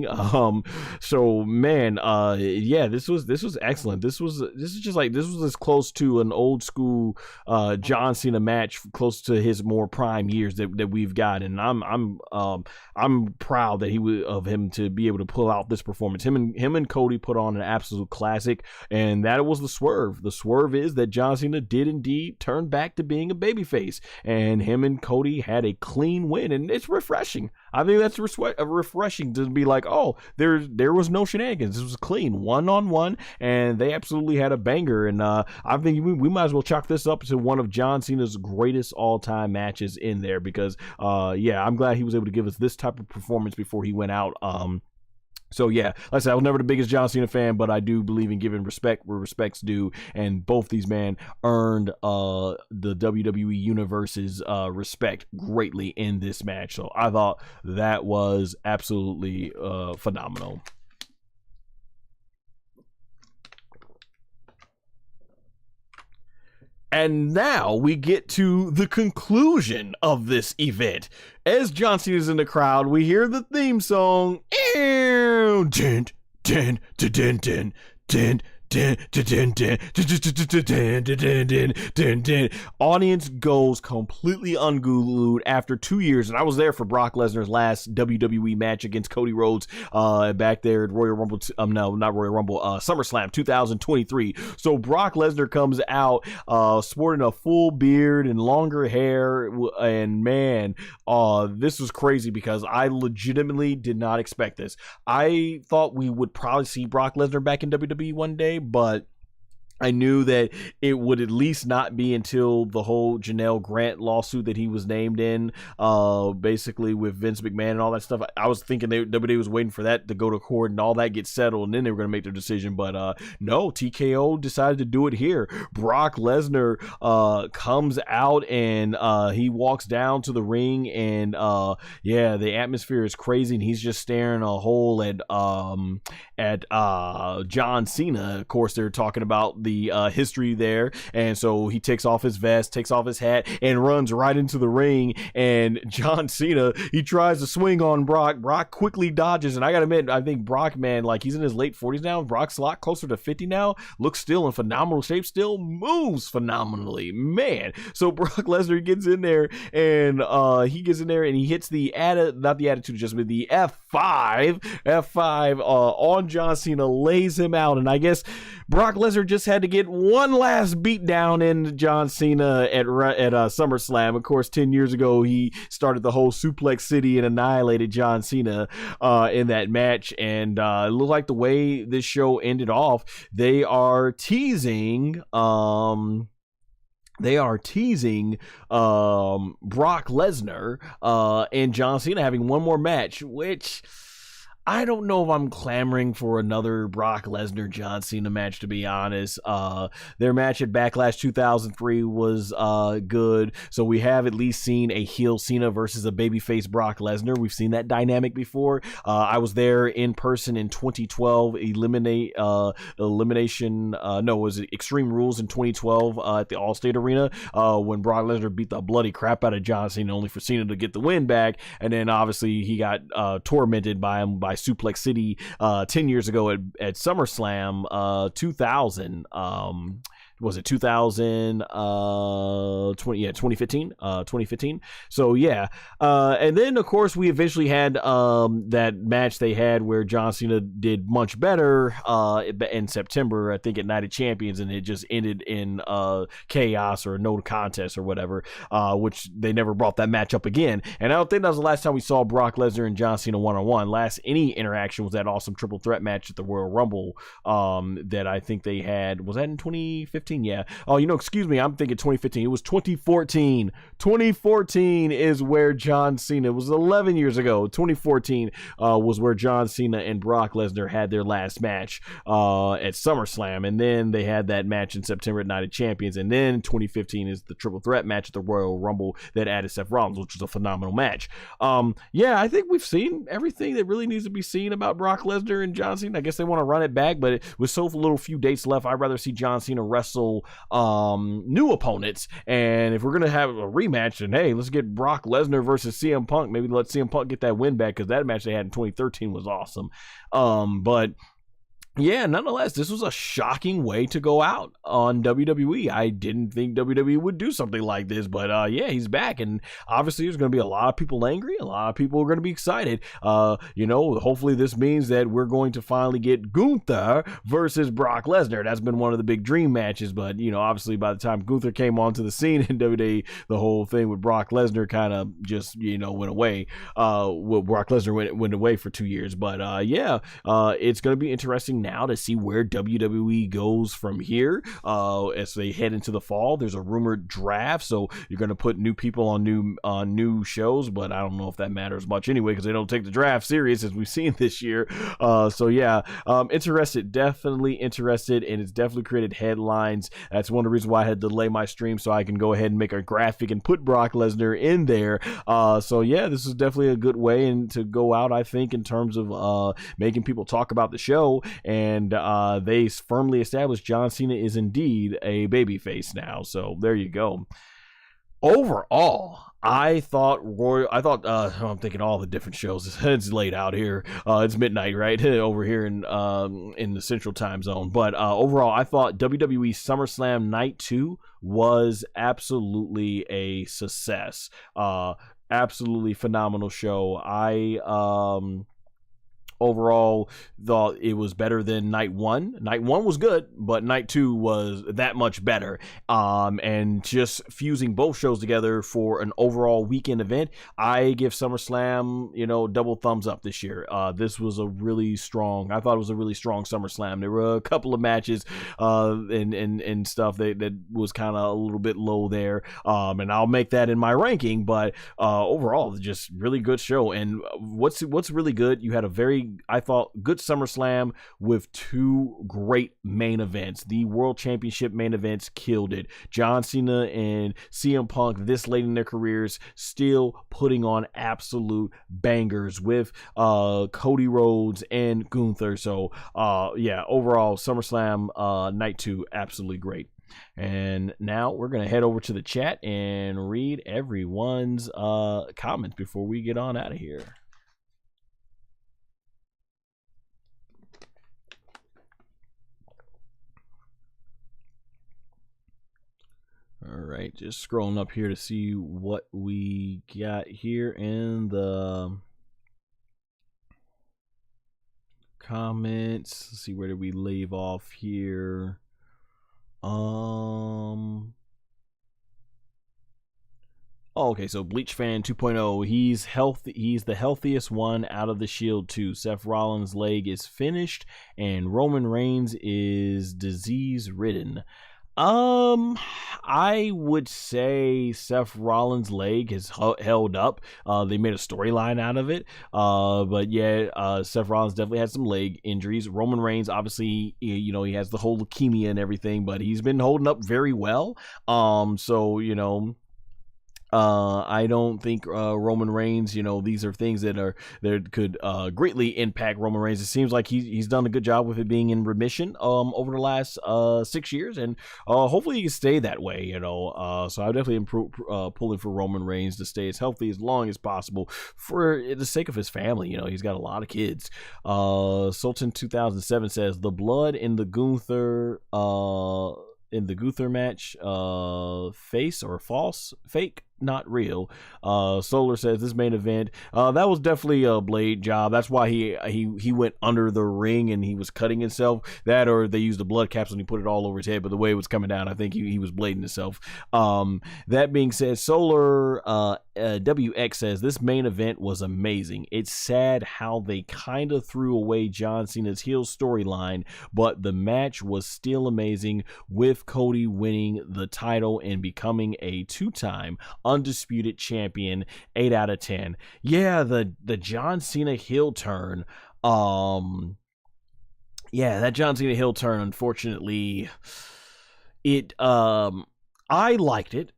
So man, yeah, this was excellent. This was as close to an old school John Cena match, close to his more prime years that we've got, and I'm proud that of him to be able to pull out this performance. Him and Cody put on an absolute classic, and that was the swerve. The swerve is that John Cena did indeed turn back to being a babyface, and him and Cody had a clean win, and it's refreshing. I think that's refreshing to be like, oh, there was no shenanigans. This was clean, 1-on-1, and they absolutely had a banger. And I think we might as well chalk this up to one of John Cena's greatest all-time matches in there, because yeah, I'm glad he was able to give us this type of performance before he went out. So yeah, like I said, I was never the biggest John Cena fan, but I do believe in giving respect where respect's due, and both these men earned the WWE Universe's respect greatly in this match. So I thought that was absolutely phenomenal. And now we get to the conclusion of this event. As John Cena's in the crowd, we hear the theme song. Audience goes completely unglued after 2 years, and I was there for Brock Lesnar's last WWE match against Cody Rhodes back there at Royal Rumble, no, not Royal Rumble, SummerSlam 2023. So Brock Lesnar comes out sporting a full beard and longer hair, and man, this was crazy because I legitimately did not expect this. I thought we would probably see Brock Lesnar back in WWE one day, but I knew that it would at least not be until the whole Janelle Grant lawsuit that he was named in, basically with Vince McMahon and all that stuff. I was thinking WWE was waiting for that to go to court and all that get settled, and then they were going to make their decision. But no, TKO decided to do it here. Brock Lesnar comes out, and he walks down to the ring, and yeah, the atmosphere is crazy, and he's just staring a hole at John Cena. Of course, they're talking about the history there, and so he takes off his vest, takes off his hat, and runs right into the ring. And John Cena, he tries to swing on Brock. Brock quickly dodges, and I gotta admit, I think Brock, man, like, he's in his late 40s now. Brock's a lot closer to 50 now. Looks still in phenomenal shape, still moves phenomenally, man. So Brock Lesnar gets in there, and he hits the attitude adjustment, the F5 on John Cena, lays him out, and I guess Brock Lesnar just had had to get one last beatdown in John Cena at SummerSlam. Of course, 10 years ago, he started the whole Suplex City and annihilated John Cena in that match. And it looked like the way this show ended off, they are teasing Brock Lesnar and John Cena having one more match, which I don't know if I'm clamoring for another Brock Lesnar John Cena match, to be honest. Their match at Backlash 2003 was good, so we have at least seen a heel Cena versus a babyface Brock Lesnar. We've seen that dynamic before. I was there in person in 2012. Was it Extreme Rules in 2012 at the Allstate Arena when Brock Lesnar beat the bloody crap out of John Cena, only for Cena to get the win back, and then obviously he got tormented by him by Suplex City 10 years ago at SummerSlam 2000. Was it 2015. So yeah, and then of course we eventually had that match they had where John Cena did much better in September, I think, at Night of Champions, and it just ended in chaos or no contest or whatever, which they never brought that match up again. And I don't think that was the last time we saw Brock Lesnar and John Cena one-on-one. Last any interaction was that awesome triple threat match at the Royal Rumble that I think they had. Was that in 2015? Yeah. Oh, excuse me. I'm thinking 2015. It was 2014. 2014 is where John Cena, it was 11 years ago. 2014 was where John Cena and Brock Lesnar had their last match at SummerSlam. And then they had that match in September at Night of Champions. And then 2015 is the triple threat match at the Royal Rumble that added Seth Rollins, which was a phenomenal match. Yeah, I think we've seen everything that really needs to be seen about Brock Lesnar and John Cena. I guess they want to run it back, but with so little few dates left, I'd rather see John Cena wrestle new opponents. And if we're gonna have a rematch, then hey, let's get Brock Lesnar versus CM Punk. Maybe let CM Punk get that win back, because that match they had in 2013 was awesome. But yeah, nonetheless, this was a shocking way to go out on WWE. I didn't think WWE would do something like this, but yeah, he's back, and obviously there's going to be a lot of people angry. A lot of people are going to be excited. Hopefully this means that we're going to finally get Gunther versus Brock Lesnar. That's been one of the big dream matches, but obviously by the time Gunther came onto the scene in WWE, the whole thing with Brock Lesnar kind of just went away. Brock Lesnar went away for 2 years, but yeah, it's going to be interesting now to see where WWE goes from here as they head into the fall. There's a rumored draft, so you're going to put new people on new shows, but I don't know if that matters much anyway, because they don't take the draft serious, as we've seen this year. So yeah, definitely interested, and it's definitely created headlines. That's one of the reasons why I had to delay my stream, so I can go ahead and make a graphic and put Brock Lesnar in there. So yeah, this is definitely a good way to go out, I think, in terms of making people talk about the show. And they firmly established John Cena is indeed a babyface now. So there you go. Overall, I'm thinking all the different shows. It's late out here. It's midnight, right? Over here in the Central Time Zone. But overall, I thought WWE SummerSlam Night 2 was absolutely a success. Absolutely phenomenal show. Overall, thought it was better than Night 1. Night 1 was good, but Night 2 was that much better. And just fusing both shows together for an overall weekend event, I give SummerSlam, double thumbs up this year. This was I thought it was a really strong SummerSlam. There were a couple of matches and stuff that was kind of a little bit low there. And I'll make that in my ranking, but overall, just really good show. And what's really good, you had I thought, good SummerSlam with two great main events. The World Championship main events killed it. John Cena and CM Punk, this late in their careers, still putting on absolute bangers with Cody Rhodes and Gunther. So yeah, overall, SummerSlam Night 2, absolutely great. And now we're going to head over to the chat and read everyone's comments before we get on out of here. All right, just scrolling up here to see what we got here in the comments. Let's see, where did we leave off here? Oh, okay, so Bleach Fan 2.0, he's healthy. He's the healthiest one out of the Shield too. Seth Rollins' leg is finished, and Roman Reigns is disease ridden. I would say Seth Rollins' leg has held up. They made a storyline out of it. But yeah, Seth Rollins definitely had some leg injuries. Roman Reigns, obviously, you know, he has the whole leukemia and everything, but he's been holding up very well. So, you know, I don't think Roman Reigns, you know, these are things that could greatly impact Roman Reigns. It seems like he's done a good job with it being in remission over the last 6 years, and hopefully he can stay that way, you know. So I definitely pulling for Roman Reigns to stay as healthy as long as possible for the sake of his family. You know, he's got a lot of kids. Sultan 2007 says the blood in the Gunther match, face or false, fake, not real. Solar says this main event, that was definitely a blade job. That's why he went under the ring and he was cutting himself. That, or they used the blood capsule and he put it all over his head, but the way it was coming down, I think he was blading himself. That being said, Solar WX says this main event was amazing. It's sad how they kind of threw away John Cena's heel storyline, but the match was still amazing, with Cody winning the title and becoming a two-time undisputed champion. 8 out of 10. Yeah, the John Cena heel turn. Yeah, that John Cena heel turn, unfortunately, I liked it.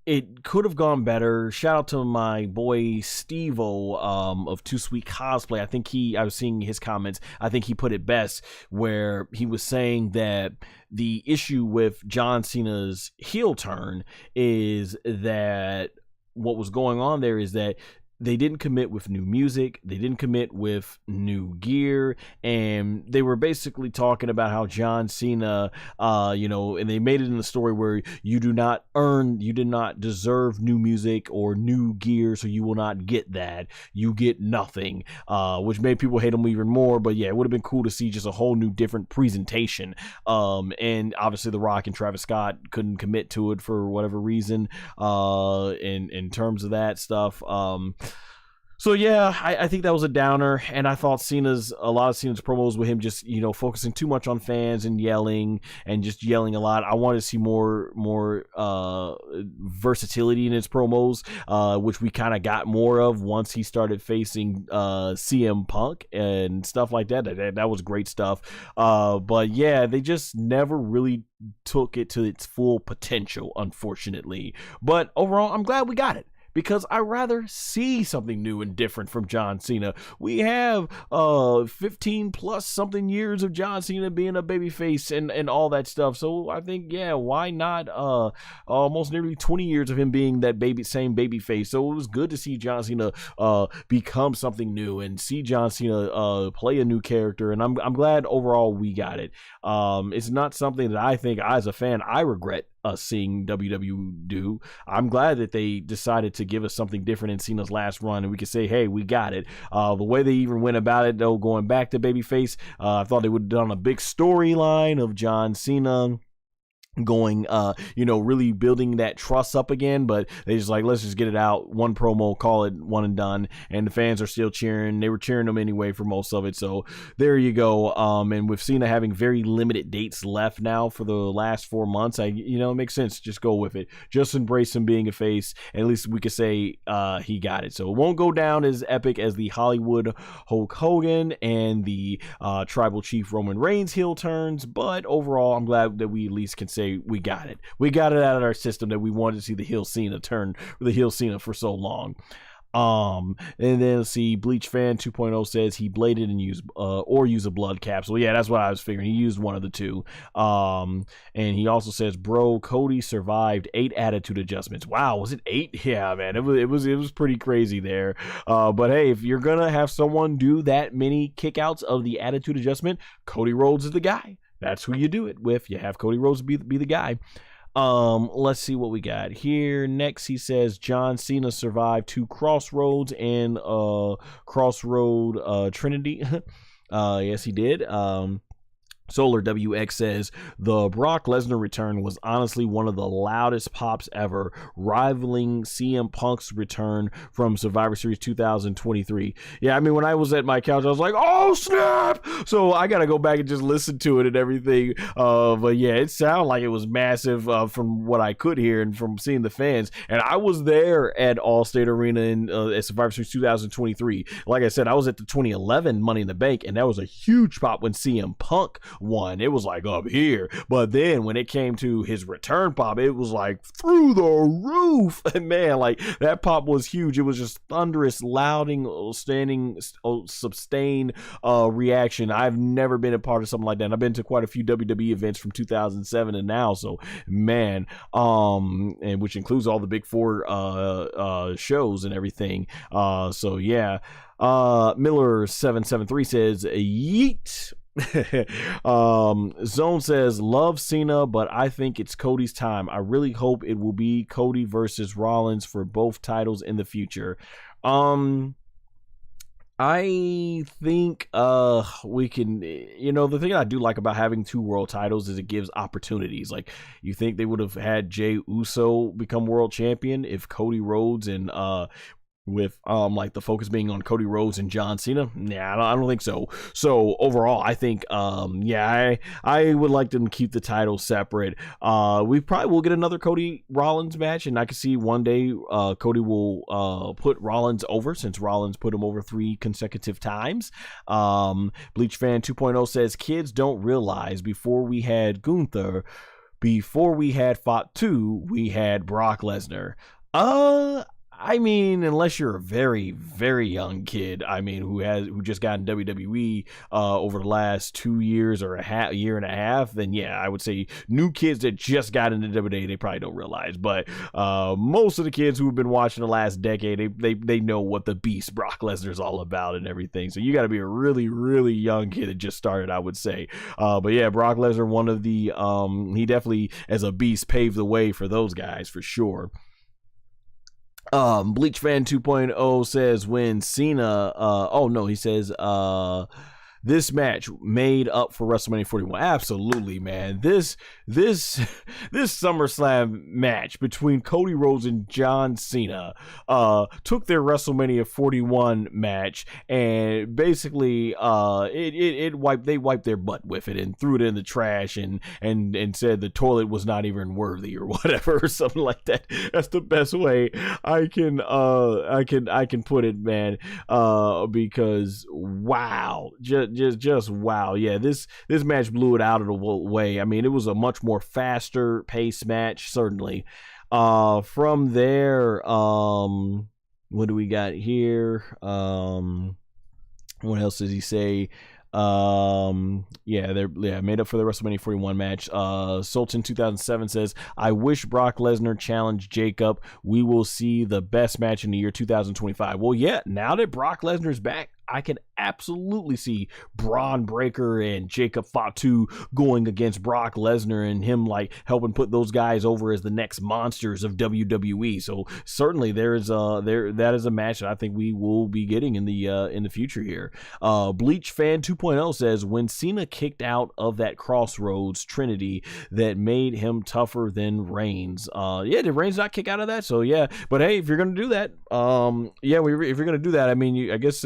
It could have gone better. Shout out to my boy Steve-O of Too Sweet Cosplay. I think I was seeing his comments. I think he put it best, where he was saying that the issue with John Cena's heel turn is that what was going on there is that they didn't commit with new music, they didn't commit with new gear, and they were basically talking about how John Cena, you know, and they made it in the story where you did not deserve new music or new gear, so you will not get that. You get nothing, which made people hate him even more. But yeah, it would have been cool to see just a whole new different presentation. And obviously The Rock and Travis Scott couldn't commit to it for whatever reason, in terms of that stuff. So yeah, I think that was a downer, and I thought a lot of Cena's promos with him just, you know, focusing too much on fans and yelling a lot. I wanted to see more versatility in his promos, which we kind of got more of once he started facing CM Punk and stuff like that. That was great stuff. But yeah, they just never really took it to its full potential, unfortunately. But overall, I'm glad we got it, because I rather see something new and different from John Cena. We have 15 plus something years of John Cena being a babyface and all that stuff. So I think, yeah, why not almost nearly 20 years of him being that same babyface. So it was good to see John Cena become something new and see John Cena play a new character. And I'm glad overall we got it. It's not something that I think, as a fan, I regret seeing WWE do. I'm glad that they decided to give us something different in Cena's last run, and we could say, hey, we got it. The way they even went about it, though, going back to babyface, I thought they would have done a big storyline of John Cena going, you know, really building that trust up again, but they just like, let's just get it out, one promo, call it one and done, and the fans are still cheering. They were cheering them anyway for most of it, so there you go. And with Cena having very limited dates left now for the last 4 months, it makes sense, just go with it, just embrace him being a face, and at least we could say he got it. So it won't go down as epic as the Hollywood Hulk Hogan and the Tribal Chief Roman Reigns heel turns, but overall I'm glad that we at least can say we got it. We got it out of our system that we wanted to see the heel Cena for so long. And then let's see, Bleach Fan 2.0 says he bladed and used a blood capsule. Yeah, that's what I was figuring. He used one of the two. And he also says, bro, Cody survived 8 attitude adjustments. Wow, was it 8? Yeah, man, it was pretty crazy there. But hey, if you're gonna have someone do that many kickouts of the attitude adjustment, Cody Rhodes is the guy. That's who you do it with. You have Cody Rhodes be the guy. Let's see what we got here. Next, he says John Cena survived 2 Crossroads and Crossroad Trinity. Yes, he did. Solar WX says the Brock Lesnar return was honestly one of the loudest pops ever, rivaling CM Punk's return from Survivor Series 2023. Yeah, I mean, when I was at my couch, I was like, oh snap! So I gotta go back and just listen to it and everything. But yeah, it sounded like it was massive from what I could hear and from seeing the fans. And I was there at Allstate Arena in at Survivor Series 2023. Like I said, I was at the 2011 Money in the Bank, and that was a huge pop when CM Punk won. It was like up here, but then when it came to his return pop, it was like through the roof. And man, like that pop was huge. It was just thunderous, louding, sustained reaction. I've never been a part of something like that. I've been to quite a few WWE events from 2007 and now, so man, and which includes all the big four shows and everything. So yeah. Miller 773 says yeet. Zone says love Cena, but I think it's Cody's time. I really hope it will be Cody versus Rollins for both titles in the future. I think we can, the thing I do like about having two world titles is it gives opportunities. Like, you think they would have had Jey Uso become world champion if Cody Rhodes and with like the focus being on Cody Rhodes and John Cena? Yeah, I don't think so. So overall, I think I would like them to keep the titles separate. We probably will get another Cody Rollins match, and I can see one day Cody will put Rollins over, since Rollins put him over 3 consecutive times. Bleach Fan 2.0 says kids don't realize before we had Gunther, before we had Fatu, we had Brock Lesnar. I mean, unless you're a very, very young kid, I mean, who just got in WWE over the last 2 years or year and a half, then yeah, I would say new kids that just got into WWE, they probably don't realize. But most of the kids who have been watching the last decade, they know what the beast Brock Lesnar is all about and everything. So you got to be a really, really young kid that just started, I would say. But yeah, Brock Lesnar, one of the he definitely as a beast paved the way for those guys for sure. Bleach Fan 2.0 says when Cena he says this match made up for WrestleMania 41. Absolutely, man. This SummerSlam match between Cody Rhodes and John Cena took their WrestleMania 41 match and basically they wiped their butt with it and threw it in the trash and said the toilet was not even worthy or whatever or something like that. That's the best way I can put it, man. Because wow, just wow. Yeah, this match blew it out of the way. I mean, it was a much more faster paced match, certainly. From there, what do we got here? What else does he say? Made up for the WrestleMania 41 match. Sultan 2007 says, I wish Brock Lesnar challenged Jacob. We will see the best match in the year 2025. Well, yeah, now that Brock Lesnar is back, I can absolutely see Braun Breaker and Jacob Fatu going against Brock Lesnar and him like helping put those guys over as the next monsters of WWE. So certainly that is a match that I think we will be getting in the future here. Bleach Fan 2.0 says when Cena kicked out of that Crossroads Trinity that made him tougher than Reigns. Did Reigns not kick out of that? So yeah, but hey, if you're gonna do that, if you're gonna do that, I mean, I guess.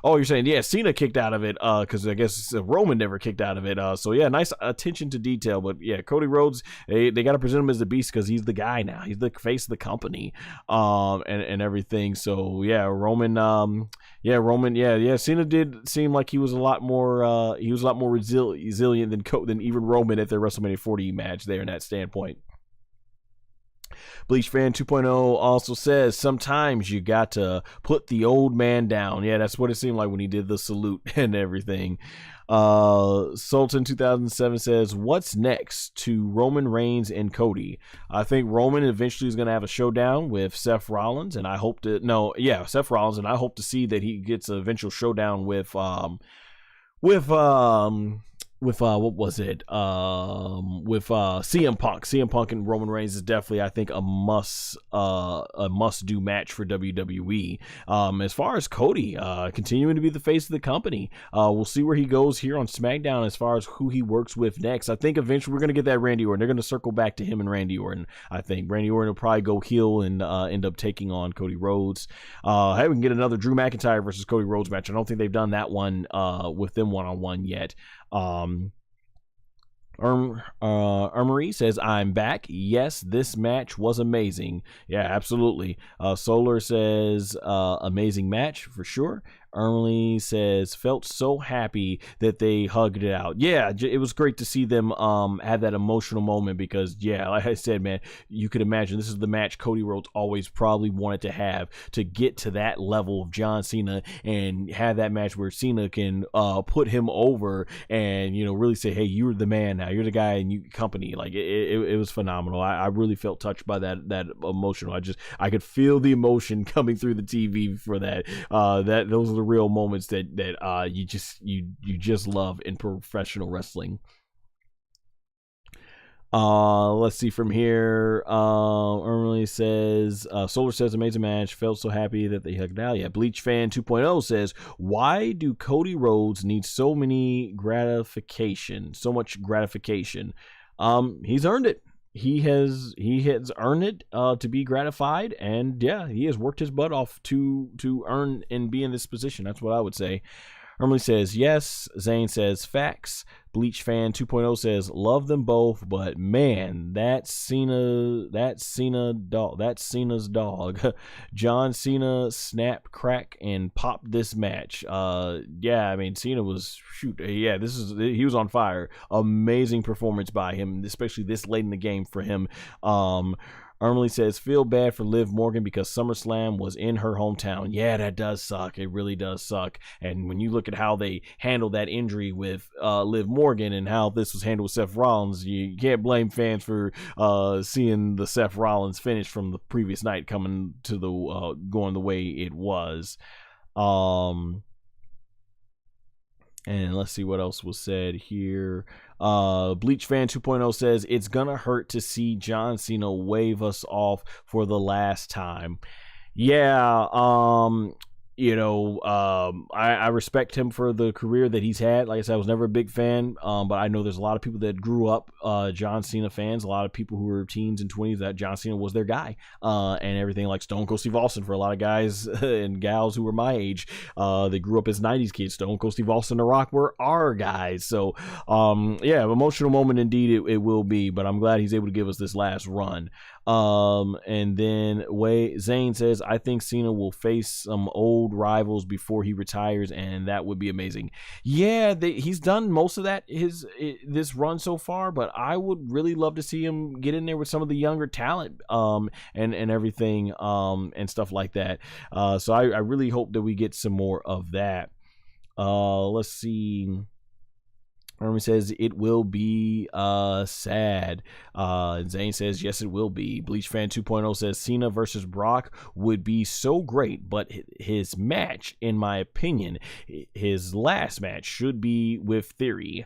You're saying, yeah, Cena kicked out of it because I guess Roman never kicked out of it. So, yeah, nice attention to detail. But, yeah, Cody Rhodes, they got to present him as the beast because he's the guy now. He's the face of the company and everything. So, yeah, Cena did seem like he was a lot more resilient than even Roman at their WrestleMania 40 match there in that standpoint. Bleach Fan 2.0 also says sometimes you got to put the old man down. Yeah, that's what it seemed like when he did the salute and everything. Sultan 2007 says, what's next to Roman Reigns and Cody? I think Roman eventually is going to have a showdown with Seth Rollins, and I hope to see that he gets an eventual showdown with what was it with CM Punk and Roman Reigns is definitely, I think, a must do match for WWE. As far as Cody continuing to be the face of the company, we'll see where he goes here on SmackDown as far as who he works with next. I think eventually we're going to get that Randy Orton. They're going to circle back to him and Randy Orton. I think Randy Orton will probably go heel and end up taking on Cody Rhodes. Hey, we can get another Drew McIntyre versus Cody Rhodes match. I don't think they've done that one with them one-on-one yet. Armory says, I'm back. Yes, this match was amazing. Yeah, absolutely. Solar says, amazing match for sure. Armory says, felt so happy that they hugged it out. Yeah, it was great to see them have that emotional moment because, yeah, like I said, man, you could imagine this is the match Cody Rhodes always probably wanted to have to get to that level of John Cena and have that match where Cena can put him over and, you know, really say, hey, you're the man now. You're the guy in your company. Like, it was phenomenal. I really felt touched by that emotional. I could feel the emotion coming through the TV for that. Those are the real moments that you just love in professional wrestling. Let's see from here. Emily says, Solar says, amazing match. Felt so happy that they hugged out. Yeah, Bleach Fan 2.0 says, why do Cody Rhodes need so much gratification? He's earned it. He has earned it to be gratified, and yeah, he has worked his butt off to earn and be in this position. That's what I would say. Emily says yes. Zane says facts. Bleach Fan 2.0 says love them both, but man, that's Cena's dog. John Cena snap, crack, and pop this match. Yeah, I mean Cena was he was on fire. Amazing performance by him, especially this late in the game for him. Emily says, feel bad for Liv Morgan because SummerSlam was in her hometown. Yeah, that does suck. It really does suck. And when you look at how they handled that injury with Liv Morgan and how this was handled with Seth Rollins, you can't blame fans for seeing the Seth Rollins finish from the previous night coming to the going the way it was. And let's see what else was said here. Bleach Fan 2.0 says, it's gonna hurt to see John Cena wave us off for the last time. Yeah, I respect him for the career that he's had. Like I said, I was never a big fan, but I know there's a lot of people that grew up John Cena fans, a lot of people who were teens and 20s that John Cena was their guy, and everything, like Stone Cold Steve Austin for a lot of guys and gals who were my age. They grew up as 90s kids. Stone Cold Steve Austin and The Rock were our guys. So, yeah, emotional moment indeed it will be, but I'm glad he's able to give us this last run. And then Zane says, I think Cena will face some old rivals before he retires, and that would be amazing. Yeah, he's done most of that this run so far, but I would really love to see him get in there with some of the younger talent and everything and stuff like that. So I really hope that we get some more of that. Let's see. Herman says it will be sad. Zane says yes, it will be. Bleach Fan 2.0 says Cena versus Brock would be so great, but his match, in my opinion, his last match should be with Theory.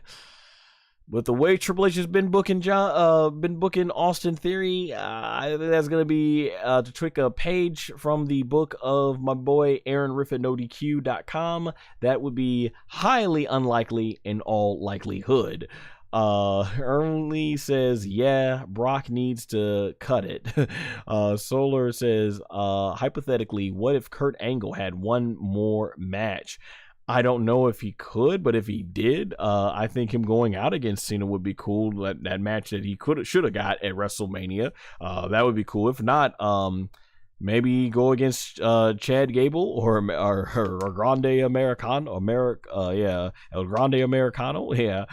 With the way Triple H has been booking Austin Theory, that's gonna be to tweak a page from the book of my boy Aaron Riff at NoDQ.com. That would be highly unlikely in all likelihood. Early says, yeah, Brock needs to cut it. Solar says, hypothetically, what if Kurt Angle had one more match? I don't know if he could, but if he did, I think him going out against Cena would be cool. That match that he should have got at WrestleMania, that would be cool. If not, maybe go against Chad Gable or Grande Americano. El Grande Americano. Yeah.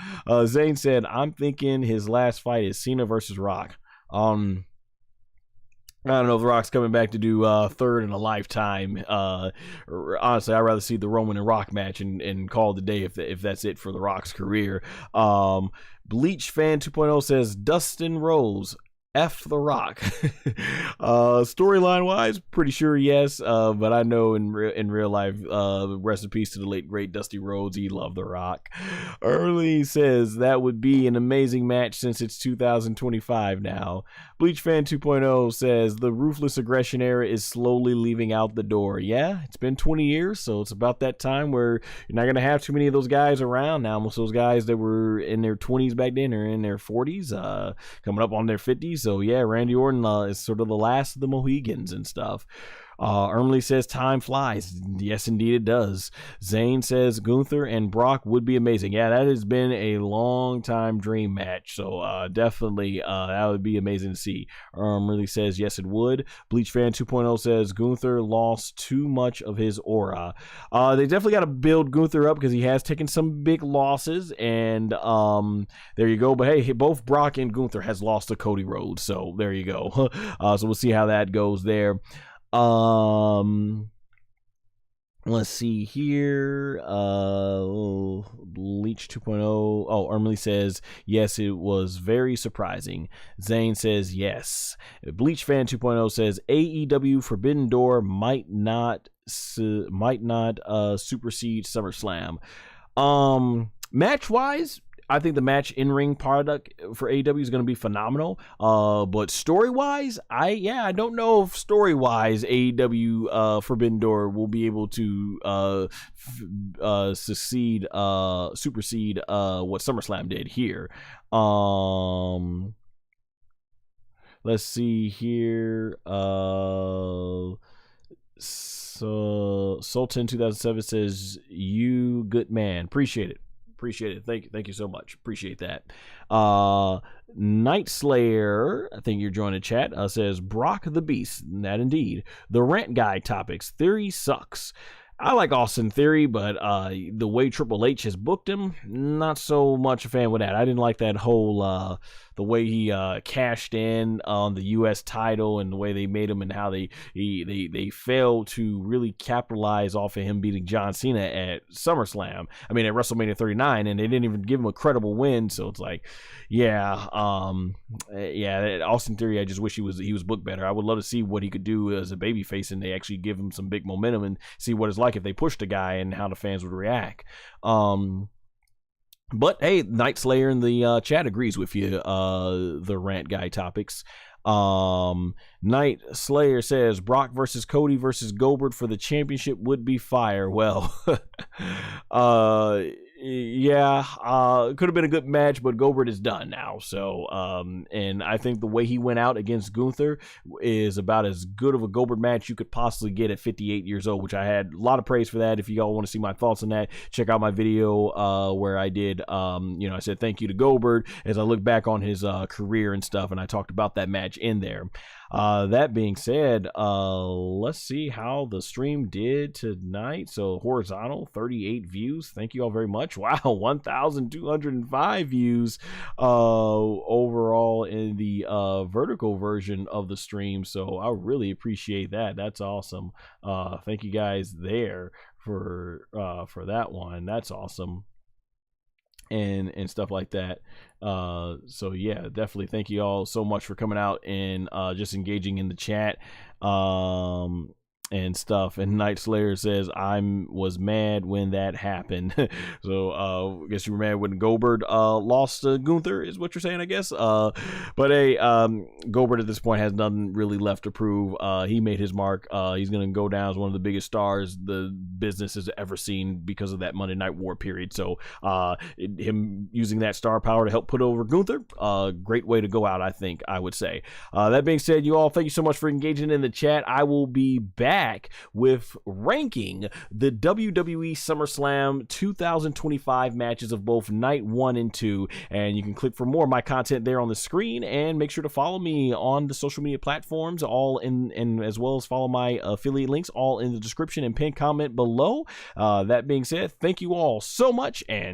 Zane said, I'm thinking his last fight is Cena versus Rock. I don't know if The Rock's coming back to do third in a lifetime. Honestly, I'd rather see the Roman and Rock match and call it a day if that's it for The Rock's career. Bleach Fan 2.0 says Dustin Rose. F The Rock. Storyline wise, pretty sure yes. But I know in real life, rest in peace to the late great Dusty Rhodes. He loved The Rock. Early says that would be an amazing match since it's 2025 now. Bleach Fan 2.0 says the ruthless aggression era is slowly leaving out the door. Yeah, it's been 20 years, so it's about that time where you're not gonna have too many of those guys around now. Most of those guys that were in their 20s back then are in their 40s, coming up on their 50s. So yeah, Randy Orton is sort of the last of the Mohegans and stuff. Ermley says time flies. Yes, indeed it does. Zane says Gunther and Brock would be amazing. Yeah, that has been a long time dream match. So definitely that would be amazing to see. Ermley says yes, it would. Bleach Fan 2.0 says Gunther lost too much of his aura. They definitely got to build Gunther up because he has taken some big losses. And there you go. But hey, both Brock and Gunther has lost to Cody Rhodes. So there you go. So we'll see how that goes there. Let's see here. Bleach 2.0. Oh, Ermley says yes, it was very surprising. Zane says yes. Bleach Fan 2.0 says AEW Forbidden Door might not supersede SummerSlam. Match wise, I think the match in-ring product for AEW is going to be phenomenal. But story-wise, I don't know if story-wise AEW Forbidden Door will be able to supersede what SummerSlam did here. Let's see here. So Sultan 2007 says, "You good man, appreciate it." Thank you so much. Appreciate that. Night Slayer, I think you're joining the chat, says Brock the Beast. That indeed. The rant guy topics. Theory sucks. I like Austin Theory, but the way Triple H has booked him, not so much a fan with that. I didn't like that whole the way he cashed in on the U.S. title and the way they made him and how they failed to really capitalize off of him beating John Cena at SummerSlam. I mean, at WrestleMania 39, and they didn't even give him a credible win. So it's like, Austin Theory, I just wish he was booked better. I would love to see what he could do as a babyface, and they actually give him some big momentum and see what it's like if they pushed a guy and how the fans would react. But hey, Night Slayer in the chat agrees with you, the rant guy topics. Night Slayer says Brock versus Cody versus Goldberg for the championship would be fire. Well, could have been a good match, but Goldberg is done now. So, and I think the way he went out against Gunther is about as good of a Goldberg match you could possibly get at 58 years old, which I had a lot of praise for that. If you all want to see my thoughts on that, check out my video where I did, I said thank you to Goldberg as I look back on his career and stuff, and I talked about that match in there. That being said, let's see how the stream did tonight. So horizontal, 38 views. Thank you all very much. Wow, 1,205 views overall in the vertical version of the stream. So I really appreciate that. That's awesome. Thank you guys there for that one. That's awesome. And stuff like that. So yeah, definitely thank you all so much for coming out and just engaging in the chat and stuff. And Night Slayer says was mad when that happened. So I guess you were mad when Goldberg lost to Gunther is what you're saying, I guess. But hey, Goldberg at this point has nothing really left to prove. He made his mark. He's gonna go down as one of the biggest stars the business has ever seen because of that Monday Night War period. So him using that star power to help put over Gunther, great way to go out, I think, I would say. That being said, you all, thank you so much for engaging in the chat. I will be back with ranking the WWE SummerSlam 2025 matches of both night 1 and 2, and you can click for more of my content there on the screen, and make sure to follow me on the social media platforms, all in as well as follow my affiliate links, all in the description and pinned comment below. That being said, thank you all so much, and